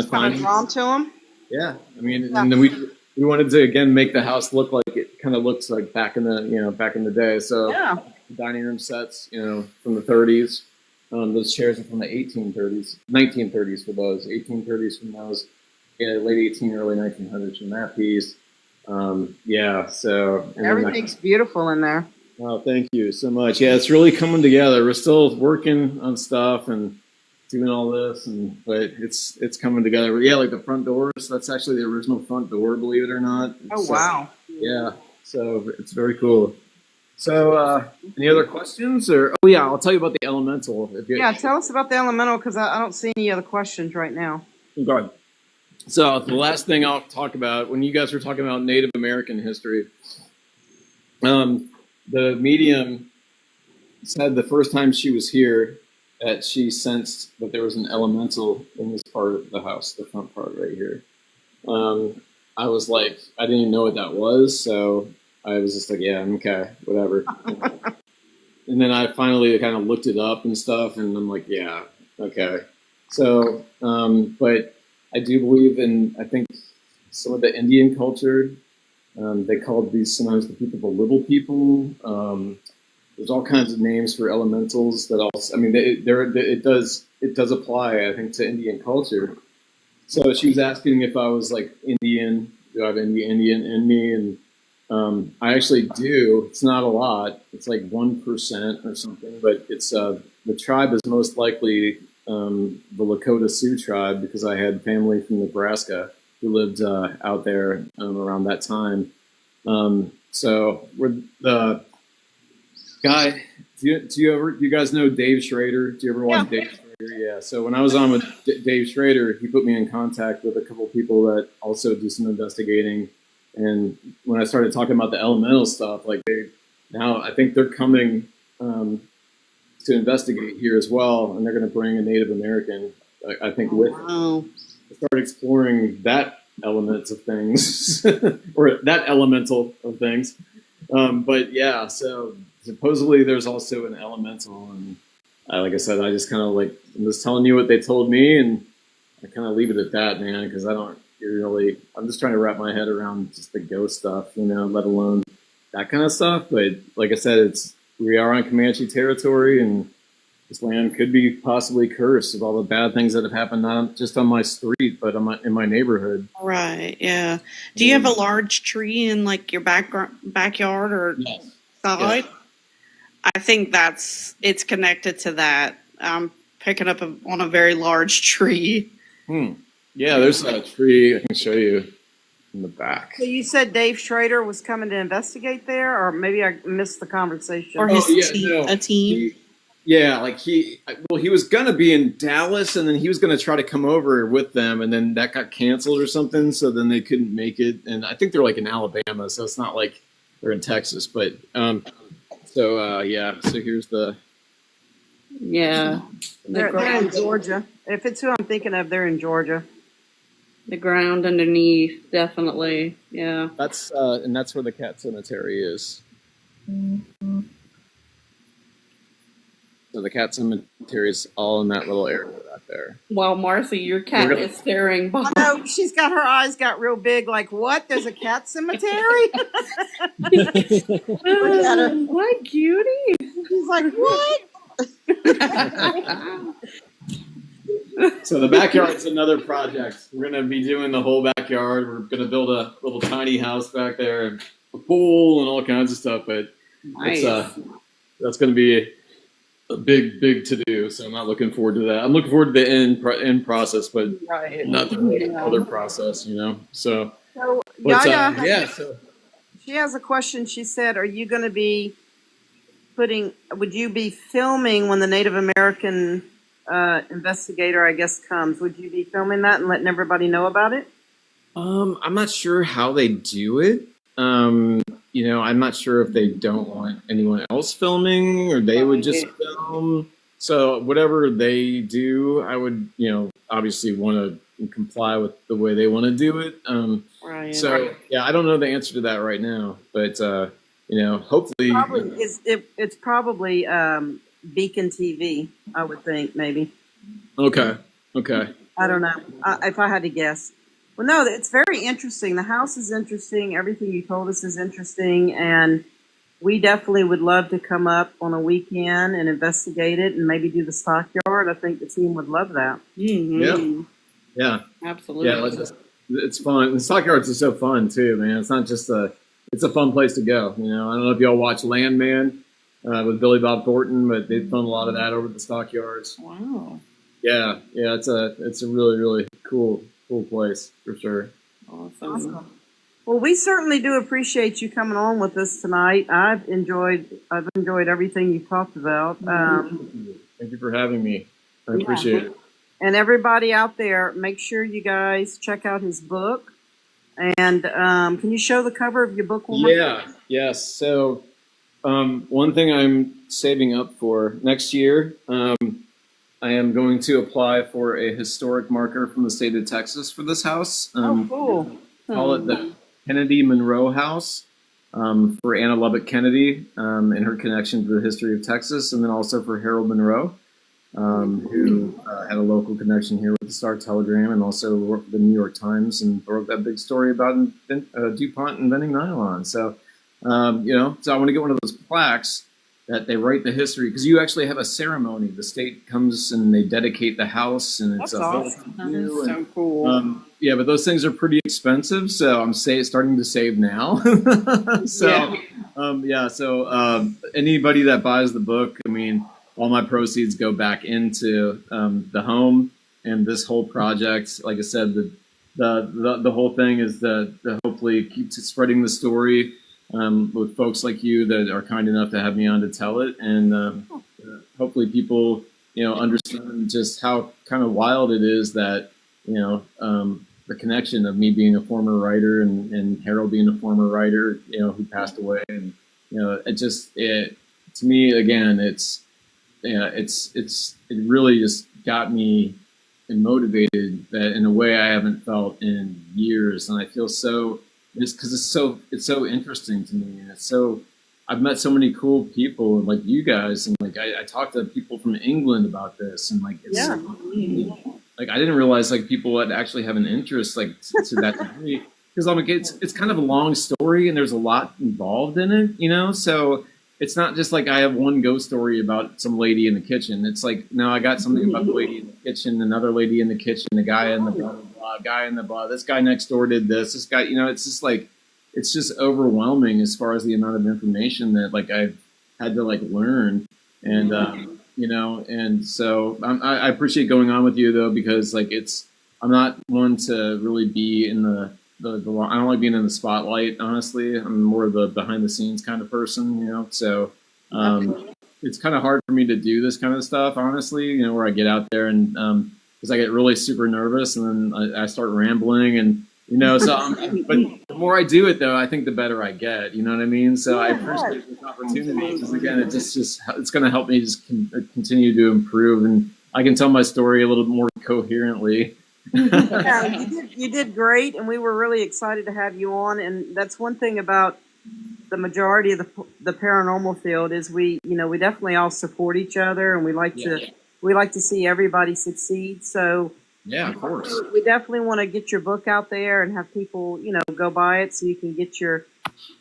C: find
A: drawn to them.
C: Yeah, I mean, and then we wanted to again make the house look like it kind of looks like back in the day. So
A: Yeah.
C: dining room sets, from the 30s. Those chairs are from the 1830s, 1930s for those, 1830s from those, late 18, early 1900s from that piece. Yeah, so
A: Everything's beautiful in there.
C: Oh, thank you so much. Yeah, it's really coming together. We're still working on stuff and doing all this, but it's coming together. Yeah, like the front doors. That's actually the original front door, believe it or not.
A: Oh, wow.
C: Yeah, so it's very cool. So, any other questions? Oh yeah, I'll tell you about the elemental.
A: Yeah, tell us about the elemental because I don't see any other questions right now.
C: Okay. So the last thing I'll talk about, when you guys were talking about Native American history, the medium said the first time she was here that she sensed that there was an elemental in this part of the house, the front part right here. I was like, I didn't even know what that was, so I was just like, yeah, okay, whatever. And then I finally kind of looked it up and stuff, and I'm like, yeah, okay. So, but I do believe in, I think, some of the Indian culture. They called these sometimes the people the little people. There's all kinds of names for elementals that also, I mean, it does apply, I think, to Indian culture. So she was asking if I was like Indian, do I have any Indian in me? And I actually do. It's not a lot. It's like 1% or something, but it's the tribe is most likely the Lakota Sioux tribe because I had family from Nebraska who lived out there around that time. So we're the guy. Do you guys know Dave Schrader? Do you ever watch Dave Schrader? Yeah. So when I was on with Dave Schrader, he put me in contact with a couple of people that also do some investigating. And when I started talking about the elemental stuff, like now I think they're coming to investigate here as well, and they're going to bring a Native American, I think, with them. Start exploring that element of things, or that elemental of things. But yeah, so supposedly there's also an elemental, and like I said, I just kind of I'm just telling you what they told me, and I kind of leave it at that, man, because I don't really. I'm just trying to wrap my head around just the ghost stuff, let alone that kind of stuff. But like I said, we are on Comanche territory, and this land could be possibly cursed with all the bad things that have happened, not just on my street, but in my neighborhood.
B: Right. Yeah. Do you have a large tree in like your backyard or
C: Yes.
B: side?
C: Yeah.
B: I think it's connected to that. I'm picking up on a very large tree.
C: Yeah, there's a tree I can show you in the back.
A: So you said Dave Schrader was coming to investigate there, or maybe I missed the conversation.
B: Or his a team.
C: He was gonna be in Dallas, and then he was gonna try to come over with them, and then that got canceled or something, so then they couldn't make it. And I think they're like in Alabama, so it's not like they're in Texas. But so here's the
A: They're in Georgia. If it's who I'm thinking of, they're in Georgia.
B: The ground underneath, definitely. Yeah.
C: that's where the cat cemetery is. So the cat cemetery is all in that little area right there.
B: Well, Marcy, your cat is staring behind.
A: No, she's got her eyes got real big. Like, what? There's a cat cemetery?
B: What cutie?
A: She's like, what?
C: So the backyard's another project. We're gonna be doing the whole backyard. We're gonna build a little tiny house back there, and a pool, and all kinds of stuff. But
B: Nice.
C: That's gonna be a big to do. So I'm not looking forward to that. I'm looking forward to the end process, but not the other process. So
A: Yaya, she has a question. She said, "Are you going to be would you be filming when the Native American investigator, I guess, comes? Would you be filming that and letting everybody know about it?"
C: I'm not sure how they do it. I'm not sure if they don't want anyone else filming or they would just film. So whatever they do, I would, obviously want to comply with the way they want to do it. So yeah, I don't know the answer to that right now, but hopefully
A: It's probably Beacon TV, I would think, maybe.
C: Okay.
A: I don't know. If I had to guess. Well, no, it's very interesting. The house is interesting. Everything you told us is interesting. And we definitely would love to come up on a weekend and investigate it and maybe do the stockyard. I think the team would love that.
B: Mm-hmm.
C: Yeah.
B: Absolutely.
C: Yeah, it's fun. The stockyards are so fun too, man. It's not just it's a fun place to go. I don't know if y'all watch Landman with Billy Bob Thornton, but they've done a lot of that over at the stockyards.
B: Wow.
C: Yeah. It's a really, really cool place for sure.
B: Awesome.
A: Well, we certainly do appreciate you coming on with us tonight. I've enjoyed everything you've talked about.
C: Thank you for having me. I appreciate it.
A: And everybody out there, make sure you guys check out his book. And can you show the cover of your book one more time?
C: Yes. So one thing I'm saving up for next year, I am going to apply for a historic marker from the state of Texas for this house.
A: Cool.
C: Call it the Kennedy Monroe House for Anna Lubbock Kennedy and her connection to the history of Texas, and then also for Harold Monroe, who had a local connection here with the Star Telegram and also worked for the New York Times and wrote that big story about DuPont inventing nylon. So, so I want to get one of those plaques that they write the history, because you actually have a ceremony. The state comes and they dedicate the house, and it's
A: awesome.
B: That is so cool.
C: But those things are pretty expensive, so I'm starting to save now. So anybody that buys the book, all my proceeds go back into the home and this whole project. Like I said, the whole thing is to hopefully keep spreading the story with folks like you that are kind enough to have me on to tell it, and hopefully people understand just how kind of wild it is that the connection of me being a former writer and Harold being a former writer who passed away, and to me again it really just got me motivated that in a way I haven't felt in years, and I feel so. Just because it's so interesting to me, and I've met so many cool people, and like you guys, and like I talked to people from England about this, and like like I didn't realize like people would actually have an interest like to that degree, because it's kind of a long story and there's a lot involved in it, so it's not just like I have one ghost story about some lady in the kitchen. It's like, no, I got something about the lady in the kitchen, another lady in the kitchen, the guy in the blah, blah, blah, guy in the blah, this guy next door did this guy, it's just like, it's just overwhelming as far as the amount of information that like I've had to like learn. And, and so I appreciate going on with you though, because like I'm not one to really be in the I don't like being in the spotlight, honestly. I'm more of the behind the scenes kind of person, so it's kind of hard for me to do this kind of stuff, honestly, where I get out there and because I get really super nervous and then I start rambling and so but the more I do it though, I think the better I get, you know what I mean? So I appreciate this opportunity because again, it's going to help me just continue to improve, and I can tell my story a little more coherently.
A: Yeah, you did great, and we were really excited to have you on. And that's one thing about the majority of the paranormal field is we definitely all support each other, and we like to see everybody succeed. So
C: yeah, of course,
A: we definitely want to get your book out there and have people go buy it so you can get your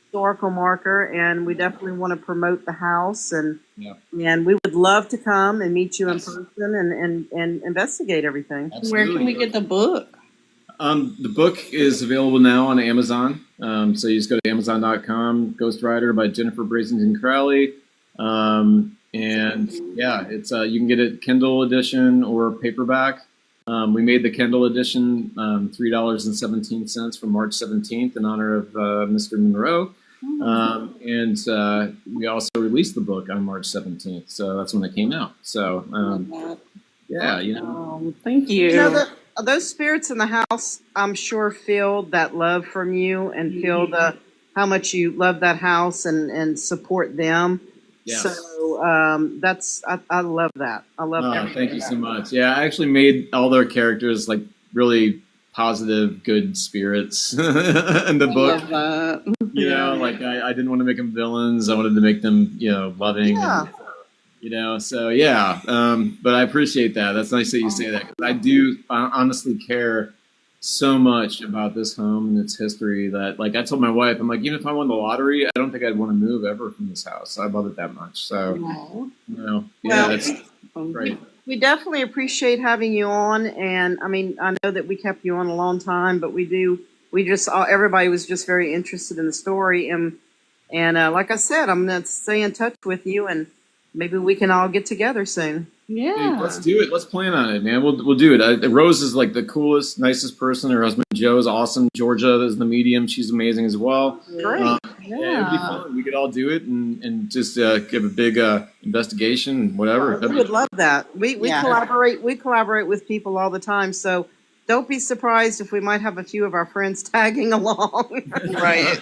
A: historical marker. And we definitely want to promote the house, and we would love to come and meet you in person and investigate everything.
C: Absolutely.
B: Where can we get the book?
C: The book is available now on Amazon. So you just go to Amazon.com, Ghost Rider by Jennifer Brasington Crowley. And yeah, it's you can get it Kindle edition or paperback. We made the Kindle edition $3.17 for March 17th in honor of Mr. Monroe. And we also released the book on March 17th. So that's when it came out. So yeah,
B: thank you.
A: Those spirits in the house, I'm sure, feel that love from you and feel how much you love that house and support them.
C: Yes.
A: So I love that. I love that.
C: Thank you so much. Yeah, I actually made all their characters like really positive, good spirits in the book.
B: I love that.
C: Like I didn't want to make them villains. I wanted to make them, loving.
A: Yeah.
C: And, so yeah. But I appreciate that. That's nice that you say that. I do honestly care so much about this home and its history that, like, I told my wife, I'm like, even if I won the lottery, I don't think I'd want to move ever from this house. I love it that much. So, that's great.
A: We definitely appreciate having you on, and I mean, I know that we kept you on a long time, but everybody was just very interested in the story, and like I said, I'm going to stay in touch with you, and maybe we can all get together soon.
B: Yeah.
C: Hey, let's do it. Let's plan on it, man. We'll do it. Rose is like the coolest, nicest person. Her husband Joe is awesome. Georgia is the medium. She's amazing as well.
A: Great.
C: Yeah, it would be fun. We could all do it and just give a big investigation, whatever.
A: We would love that. We collaborate. We collaborate with people all the time. So don't be surprised if we might have a few of our friends tagging along.
B: Right.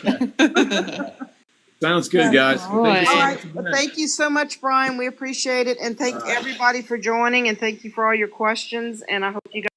C: Sounds good, guys.
B: All right.
A: Well, thank you so much, Brian. We appreciate it. And thank everybody for joining. And thank you for all your questions. And I hope you guys